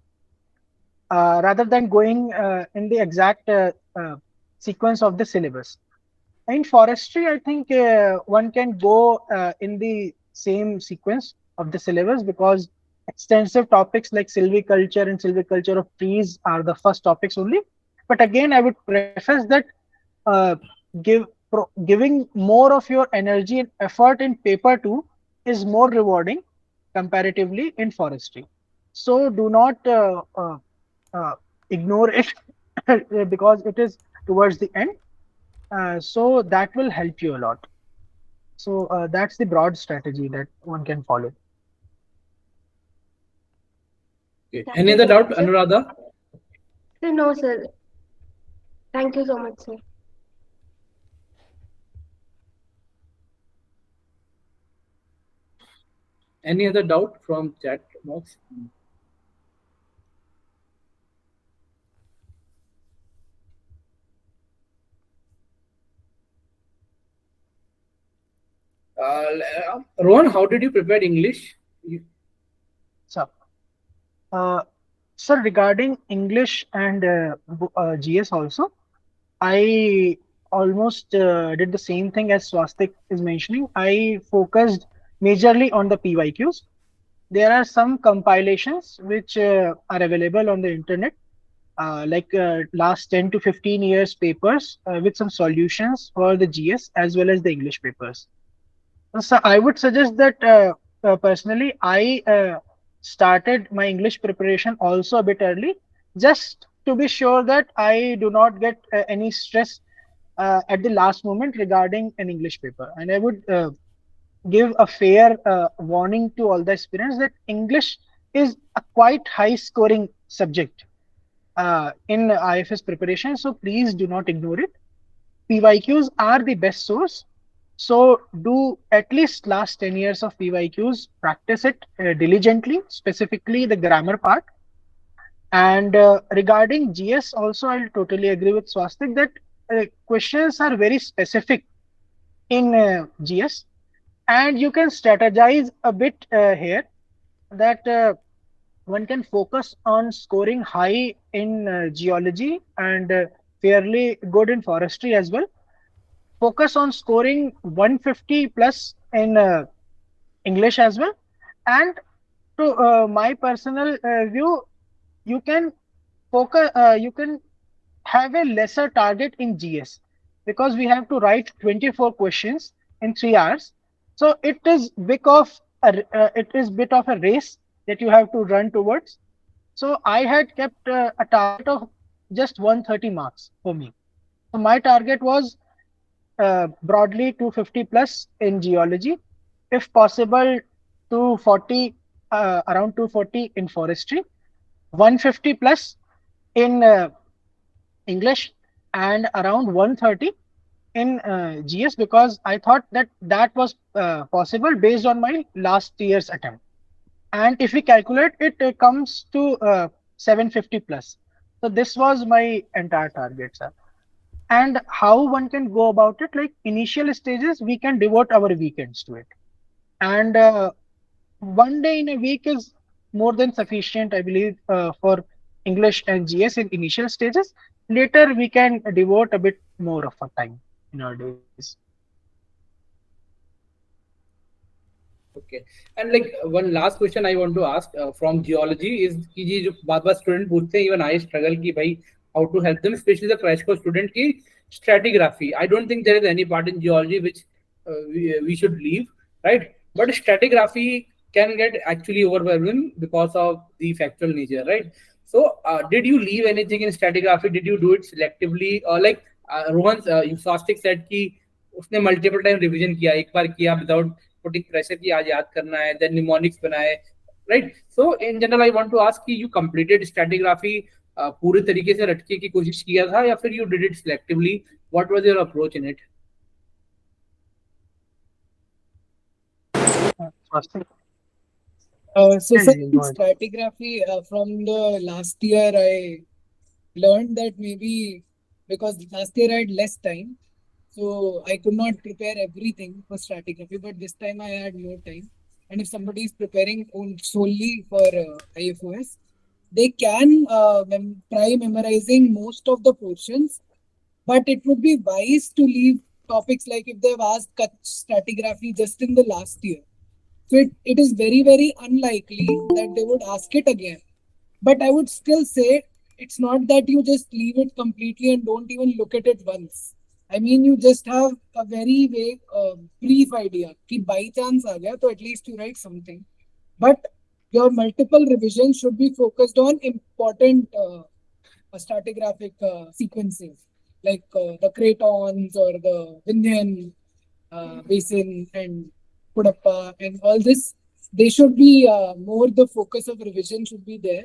rather than going in the exact sequence of the syllabus. In forestry, I think one can go in the same sequence of the syllabus, because extensive topics like silviculture and silviculture of trees are the first topics only. But again, I would preface that uh, giving more of your energy and effort in paper two is more rewarding comparatively in forestry. So do not uh, ignore it because it is towards the end, so that will help you a lot. So that's the broad strategy that one can follow. Okay. Thank Any you other so doubt, much, sir. Anuradha? Sir, no, sir. Thank you so much, sir. Any other doubt from chat box? Rohan, how did you prepare English? So, uh, sir, regarding English and GS also, I almost did the same thing as Swastik is mentioning. I focused majorly on the PYQs. There are some compilations which are available on the internet, last 10 to 15 years papers with some solutions for the GS as well as the English papers. So I would suggest that personally, I started my English preparation also a bit early, just to be sure that I do not get any stress at the last moment regarding an English paper. And I would give a fair warning to all the aspirants that English is a quite high scoring subject in IFS preparation. So please do not ignore it. PYQs are the best source. So do at least last 10 years of PYQs, practice it diligently, specifically the grammar part. And regarding GS, also I'll totally agree with Swastik that questions are very specific in GS, and you can strategize a bit here that one can focus on scoring high in geology and fairly good in forestry as well. Focus on scoring 150 plus in English as well. And to my personal view, you can you can have a lesser target in GS because we have to write 24 questions in 3 hours. So it is bit of a race that you have to run towards. So I had kept a target of just 130 marks for me. So my target was broadly 250 plus in geology, if possible 240, around 240 in forestry, 150 plus in English, and around 130 in GS, because I thought that that was possible based on my last year's attempt. And if we calculate it, it comes to 750 plus. So this was my entire target, sir. And how one can go about it, like initial stages, we can devote our weekends to it. And one day in a week is more than sufficient, I believe, for English and GS in initial stages. Later, we can devote a bit more of our time in our days. Okay. And like one last question I want to ask from geology is कि ये जो बात बात student पूछते हैं, even I struggle की भाई how to help them, especially the crash course student की stratigraphy. I don't think there is any part in geology which we should leave, right? But stratigraphy can get actually overwhelming because of the factual nature, right? So did you leave anything in stratigraphy? Did you do it selectively, or like Rohan Swastik said कि उसने multiple time revision किया, एक बार किया without putting pressure की आज याद करना है, देन निमोनिक्स बनाए, right? So in general I want to ask कि यू कंप्लीटेड स्ट्रैटिग्राफी पूरे तरीके से रटके की कोशिश किया था या फिर you did it selectively? What was your approach in it? Swastik? So, Yeah, sir, yeah, in go ahead. stratigraphy, from the last year, I learned that maybe because last year I had less time, so I could not prepare everything for stratigraphy, but this time I had more time. And if somebody is preparing solely for IFoS, they can try memorizing most of the portions, but it would be wise to leave topics like if they've asked stratigraphy just in the last year. So it is very, very unlikely that they would ask it again. But I would still say it's not that you just leave it completely and don't even look at it once. I mean, you just have a very vague, brief idea. Ki by chance aa gaya, so at least you write something. But your multiple revisions should be focused on important stratigraphic sequences, like the cratons or the Vindhyan basin and Kudappa and all this. They should be more the focus of revision should be there.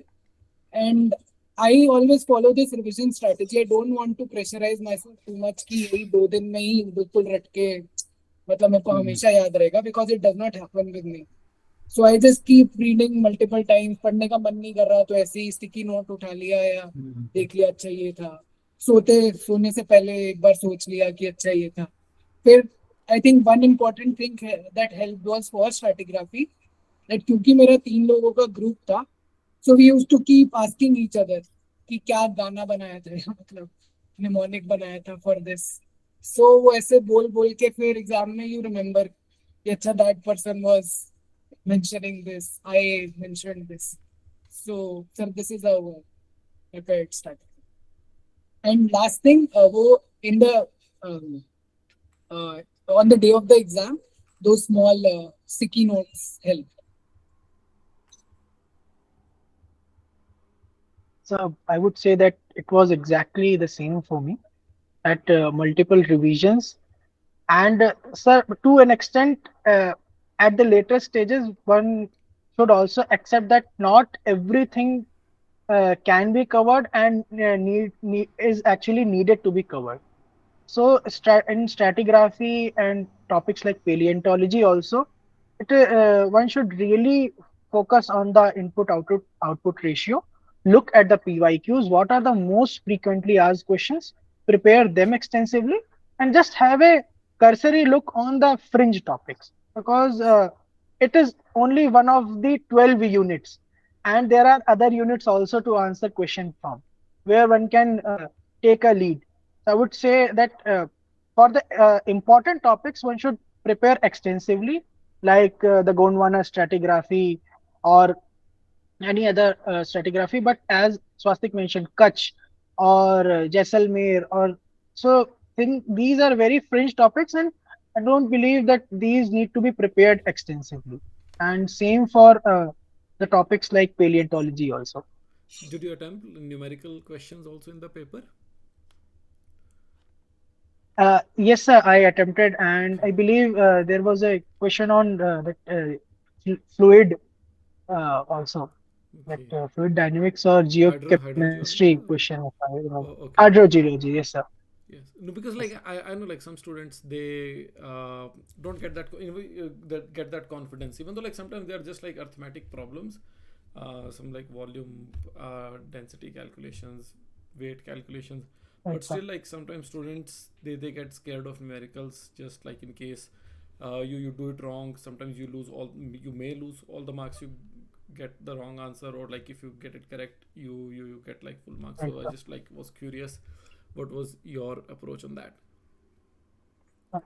And I always follow this revision strategy. I don't want to pressurize myself too much कि यही 2 दिन में ही बिल्कुल रट के मतलब मेरे को हमेशा याद रहेगा, because it does not happen with me. So I just keep reading multiple times. पढ़ने का मन नहीं कर रहा तो ऐसे ही स्टिकी नोट उठा लिया या देख लिया अच्छा ये था. सोने से पहले एक बार सोच लिया कि अच्छा ये था. फिर I think one important thing that helped was for stratigraphy that क्योंकि मेरा 3 लोगों का ग्रुप था, so we used to keep asking each other कि क्या गाना बनाया था मतलब mnemonic बनाया था for this. So वो ऐसे बोल बोल के फिर एग्जाम में you remember कि अच्छा that person was mentioning this, I mentioned this. So sir, this is our prepared strategy. And last thing, wo in the um, on the day of the exam, those small sticky notes help. So I would say that it was exactly the same for me at multiple revisions. And sir, to an extent, at the later stages, one should also accept that not everything can be covered and is actually needed to be covered. So in stratigraphy and topics like paleontology also, one should really focus on the input output ratio. Look at the PYQs. What are the most frequently asked questions? Prepare them extensively and just have a cursory look on the fringe topics, because it is only one of the 12 units, and there are other units also to answer question from, where one can take a lead. I would say that for the important topics, one should prepare extensively, like the Gondwana stratigraphy or any other stratigraphy. But as Swastik mentioned, Kutch or Jaisalmer, or so, think these are very fringe topics, and I don't believe that these need to be prepared extensively. And same for the topics like paleontology also. Did you attempt numerical questions also in the paper? Yes, sir, I attempted, and I believe there was a question on fluid also, that Okay. fluid dynamics or geochemistry Hydrogeology? question, if I remember. Oh, okay. Hydrogeology, yes, sir. Yes, no, because Yes, like I know like some students they don't get that that get that confidence, even though like sometimes they are just like arithmetic problems, some like volume, density calculations, weight calculations, right, but sir. still like sometimes students they get scared of numericals, just like in case you do it wrong, sometimes you may lose all the marks you get the wrong answer, or like if you get it correct you get like full marks. Right, So I sir. just like was curious, what was your approach on that?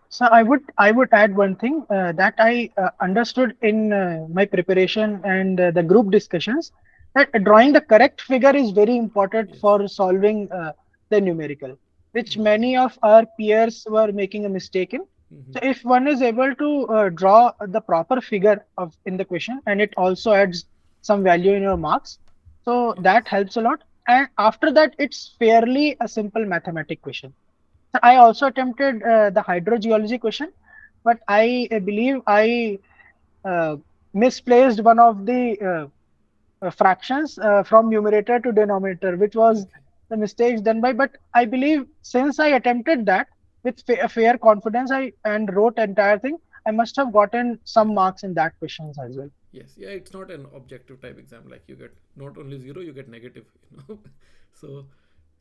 So I would add one thing that I understood in my preparation and the group discussions, that drawing the correct figure is very important Yes. for solving the numerical, which Mm-hmm. many of our peers were making a mistake in. Mm-hmm. So if one is able to draw the proper figure of in the question, and it also adds some value in your marks, so Yes. that helps a lot. And after that, it's fairly a simple mathematic question. So I also attempted the hydrogeology question, but I believe I uh, misplaced one of the fractions from numerator to denominator, which was Okay. the mistakes done by. But I believe since I attempted that with fair confidence, I and wrote entire thing, I must have gotten Yeah. some marks in that questions as well. Yes. Yeah. It's not an objective type exam. Like you get not only zero, you get negative. So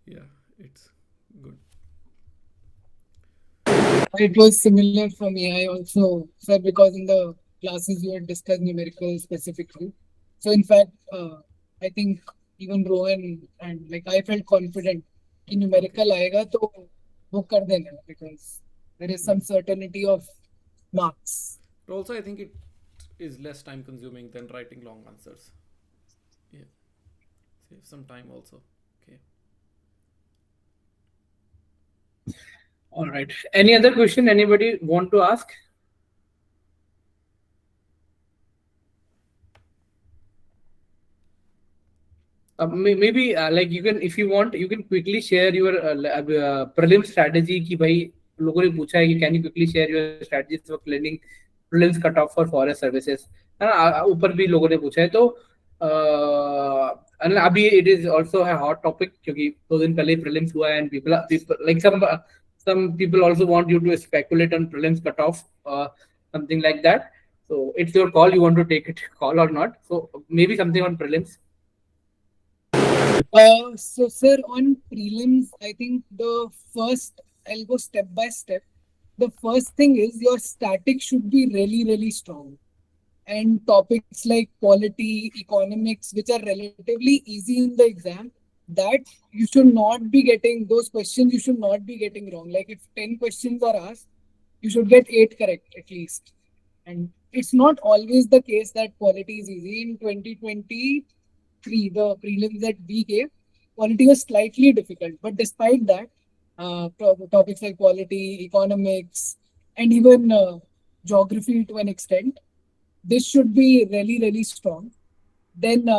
yeah, it's good. It was similar for me. I also, sir, because in the classes you had discussed numerical specifically. So in fact, I think even Rohan and like I felt confident कि Okay. numerical आएगा तो वो कर देना, because there is some certainty of marks. But also, I think it is less time consuming than writing long answers. Yeah. Save some time also. Okay. All right. Any other question anybody want to ask? Maybe like you can, if you want, you can quickly share your prelim strategy. कि भाई लोगों ने पूछा है कि can you quickly share your strategies for cleaning prelims cut off for forest services, है ना? ऊपर भी लोगों ने पूछा है तो and अभी it is also a hot topic क्योंकि 2 दिन पहले prelims हुआ है and people like some people also want you to speculate on prelims cut off, something like that. So it's your call. You want to take it call or not? So maybe something on prelims. So, sir, on prelims, I think the first, I'll go step by step. The first thing is your static should be really, really strong. And topics like polity, economics, which are relatively easy in the exam, that you should not be getting those questions, you should not be getting wrong. Like if 10 questions are asked, you should get 8 correct at least. And it's not always the case that polity is easy. In 2023, the prelims that we gave, Quality was slightly difficult, but despite that, topics like polity, economics, and even geography to an extent, this should be really, really strong. Then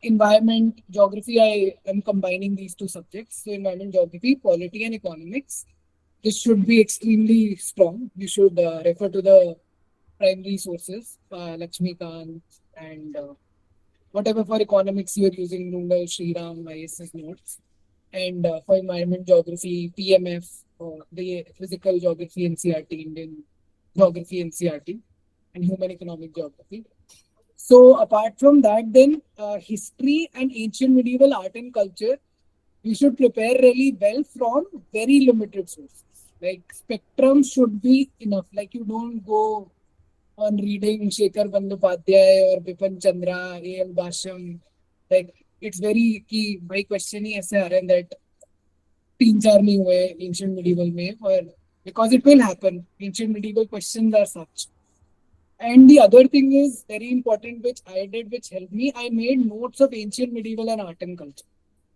environment, geography, I am combining these two subjects. So environment, geography, polity, and economics. This should be extremely strong. You should refer to the primary sources, Lakshmikant, and whatever for economics you're using, Noodle, Shriram, ISS notes. And for environment geography, PMF, the physical geography NCRT, Indian geography NCRT, and human economic geography. So apart from that, then history and ancient medieval art and culture, you should prepare really well from very limited sources. Like spectrum should be enough. Like you don't go on reading Shekhar Bandyopadhyay or Bipan Chandra, A.L. Basham. Like it's very key. My question ही ऐसे आ रहे हैं that तीन चार नहीं हुए ancient medieval में और because it will happen. Ancient medieval questions are such. And the other thing is very important, which I did, which helped me. I made notes of ancient medieval and art and culture.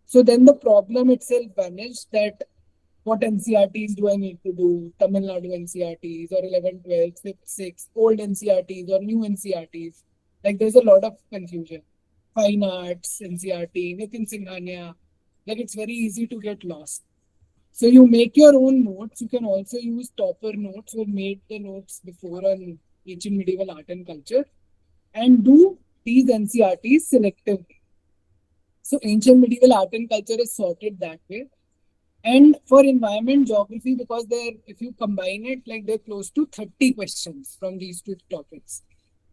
So then the problem itself vanished that what NCRTs do I need to do? Tamil Nadu NCRTs or 11, 12, 5, 6, old NCRTs or new NCRTs. Like there's a lot of confusion. Fine arts, NCRT, Nitin Singhania. Like it's very easy to get lost. So you make your own notes. You can also use topper notes who made the notes before on ancient medieval art and culture and do these NCRTs selectively. So ancient medieval art and culture is sorted that way. And for environment geography, because they're if you combine it, like they're close to 30 questions from these two topics.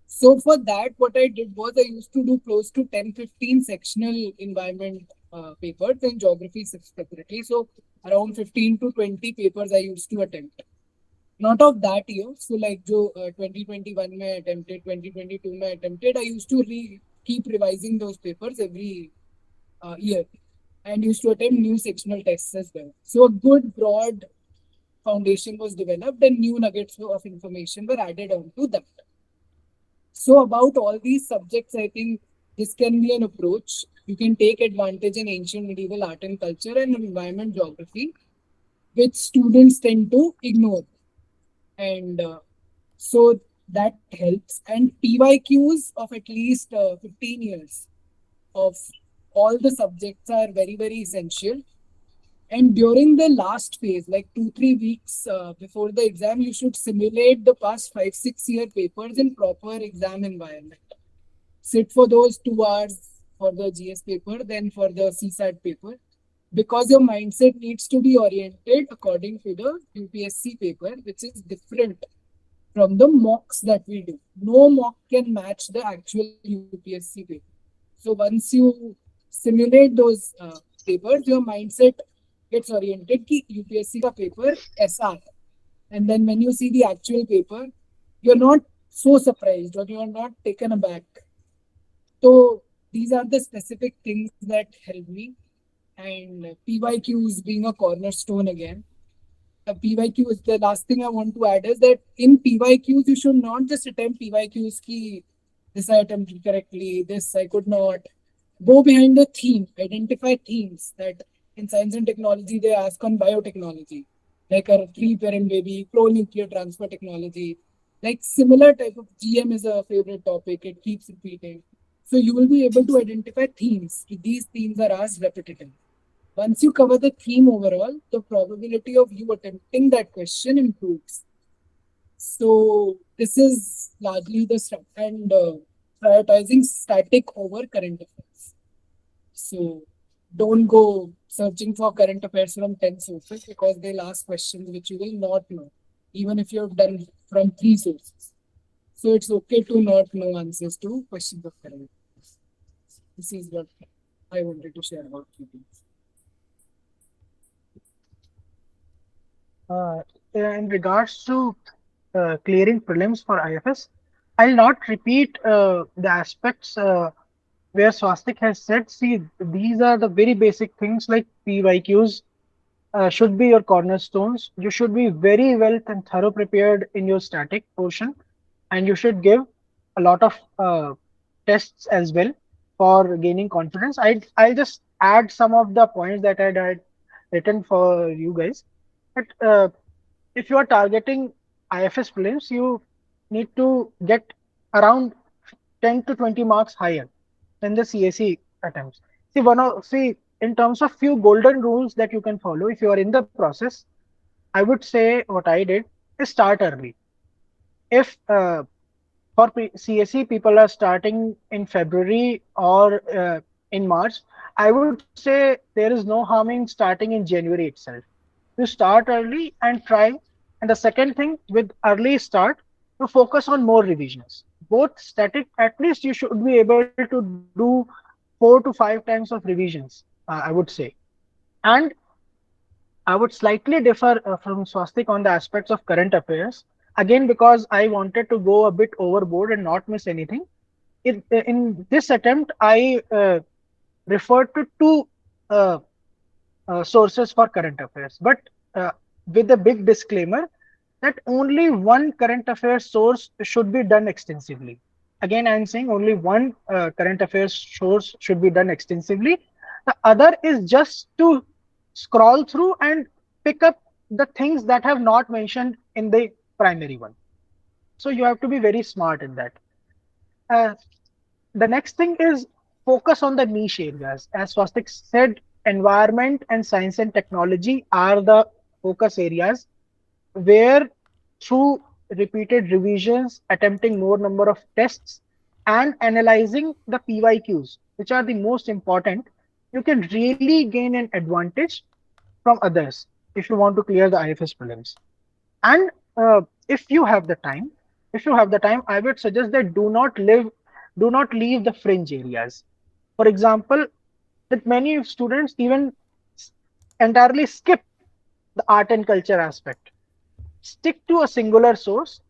So for that, what I did was I used to do close to 10, 15 sectional environment papers in geography separately. So around 15 to 20 papers I used to attempt. Not of that year. So like जो 2021 में attempted, 2022 में attempted, I used to keep revising those papers every year and used to attempt new sectional tests as well. So a good broad foundation was developed and new nuggets of information were added onto that. So about all these subjects, I think this can be an approach. You can take advantage in ancient medieval art and culture and environment geography, which students tend to ignore. And so that helps. And PYQs of at least 15 years of all the subjects are very, very essential. And during the last phase, like 2, 3 weeks before the exam, you should simulate the past 5, 6 year papers in proper exam environment. Sit for those 2 hours for the GS paper, then for the CSAT paper, because your mindset needs to be oriented according to the UPSC paper, which is different from the mocks that we do. No mock can match the actual UPSC paper. So once you simulate those papers, your mindset gets oriented कि UPSC का paper ऐसा आता है. And then when you see the actual paper, you're not so surprised or you're not taken aback. So these are the specific things that help me. And PYQs being a cornerstone again. PYQ is the last thing I want to add is that in PYQs, you should not just attempt PYQs ki this I attempted correctly, this I could not. Go behind the theme, identify themes that in science and technology they ask on biotechnology, like a three-parent baby, pro-nuclear transfer technology. Like similar type of GM is a favorite topic, it keeps repeating. So you will be able to identify themes. These themes are asked repetitively. Once you cover the theme overall, the probability of you attempting that question improves. So this is largely the stuff and prioritizing static over current affairs. So don't go searching for current affairs from 10 sources because they'll ask questions which you will not know, even if you've done from 3 sources. So it's okay to not know answers to questions of current affairs. This is what I wanted to share about keeping. In regards to clearing prelims for IFS, I'll not repeat the aspects where Swastik has said. See, these are the very basic things like PYQs should be your cornerstones. You should be very well and thorough prepared in your static portion, and you should give a lot of tests as well for gaining confidence. I'll just add some of the points that I had written for you guys. But if you are targeting IFS prelims, you need to get around 10 to 20 marks higher than the CSE attempts. See, in terms of few golden rules that you can follow if you are in the process, I would say what I did is start early. If for CSE people are starting in February or in March, I would say there is no harm in starting in January itself. You start early and try. And the second thing, with early start, to focus on more revisions. Both static, at least you should be able to do 4 to 5 times of revisions, I would say. And I would slightly differ from Swastik on the aspects of current affairs. Again, because I wanted to go a bit overboard and not miss anything. In this attempt, I referred to two uh, sources for current affairs, but uh, with a big disclaimer that only one current affairs source should be done extensively. Again, I am saying only one current affairs source should be done extensively. The other is just to scroll through and pick up the things that have not mentioned in the primary one. So you have to be very smart in that. Uh, the next thing is focus on the niche areas. As Swastik said, environment and science and technology are the focus areas where through repeated revisions, attempting more number of tests, and analyzing the PYQs, which are the most important, you can really gain an advantage from others if you want to clear the IFS prelims. And if you have the time, I would suggest that do not leave the fringe areas. For example, that many students even entirely skip the art and culture aspect. Stick to a singular source,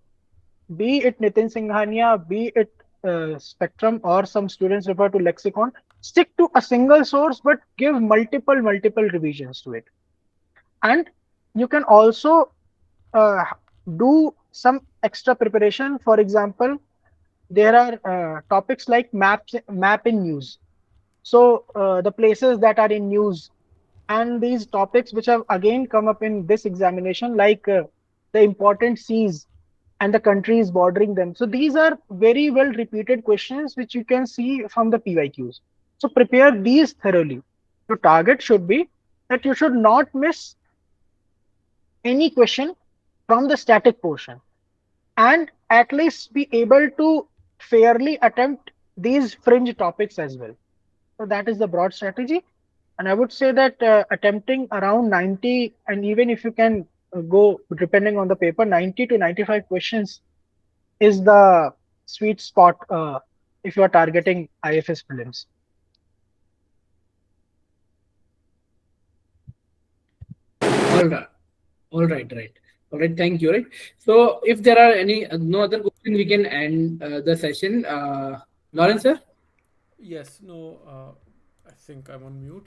be it Nitin Singhania, be it Spectrum, or some students refer to lexicon. Stick to a single source, but give multiple revisions to it. And you can also uh, do some extra preparation. For example, there are topics like map in news. So the places that are in news, and these topics which have again come up in this examination, like the important seas and the countries bordering them. So these are very well repeated questions which you can see from the PYQs. So prepare these thoroughly. Your target should be that you should not miss any question from the static portion, and at least be able to fairly attempt these fringe topics as well. So that is the broad strategy. And I would say that attempting around 90, and even if you can go, depending on the paper, 90 to 95 questions is the sweet spot if you are targeting IFS prelims. All right. All right, right. All right, thank you. Right. So, if there are any no other question, we can end the session. Lawrence, sir. Yes, no, I think I'm on mute.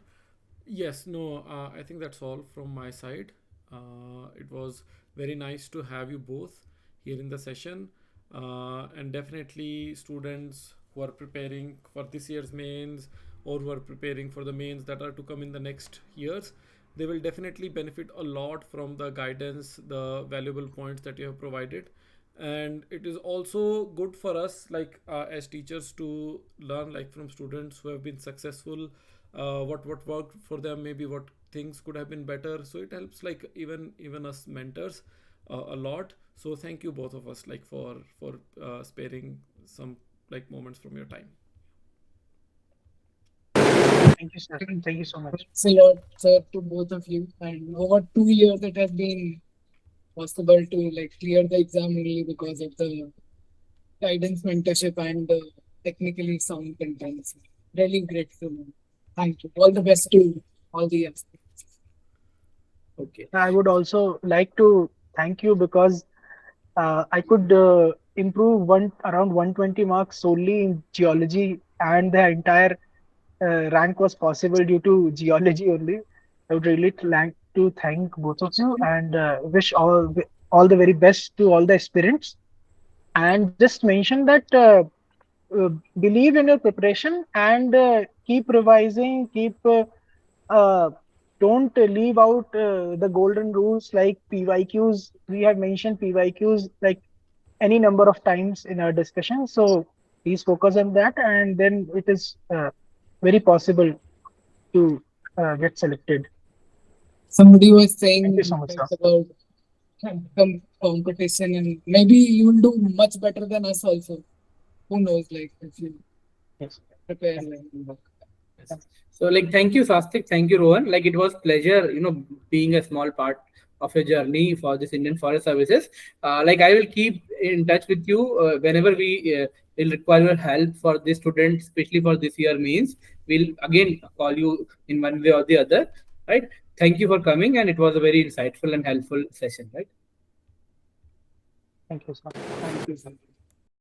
Yes, no, I think that's all from my side. It was very nice to have you both here in the session. And definitely, students who are preparing for this year's mains or who are preparing for the mains that are to come in the next years, they will definitely benefit a lot from the guidance, the valuable points that you have provided. And it is also good for us, like as teachers, to learn like from students who have been successful, what worked for them, maybe what things could have been better. So it helps like even us mentors a lot. So thank you both of us like for sparing some like moments from your time. Thank you, sir. Thank you so much. Thanks a lot, sir, to both of you. And over 2 years, it has been possible to like clear the exam only because of the guidance, mentorship, and technically sound contents. Really grateful. Thank you. All the best to all the aspects. Okay. I would also like to thank you because I could improve around 120 marks solely in geology, and the entire rank was possible due to geology only. I would really like to thank both of you and wish all the very best to all the aspirants. And just mention that believe in your preparation and keep revising, keep uh, don't leave out the golden rules like PYQs. We have mentioned PYQs like any number of times in our discussion. So please focus on that, and then it is very possible to get selected. Somebody was Thank you saying so much, sir. about competition, and maybe you will do much better than us also. Who knows? Like if you Yes. prepare Thank well. Yes. So like thank you Swastik, thank you Rohan. Like it was pleasure, being a small part of your journey for this Indian Forest Services. Like I will keep in touch with you whenever we will require your help for the students, especially for this year means. We'll again call you in one way or the other. Right. Thank you for coming, and it was a very insightful and helpful session. Right. you, sir. Thank you, sir.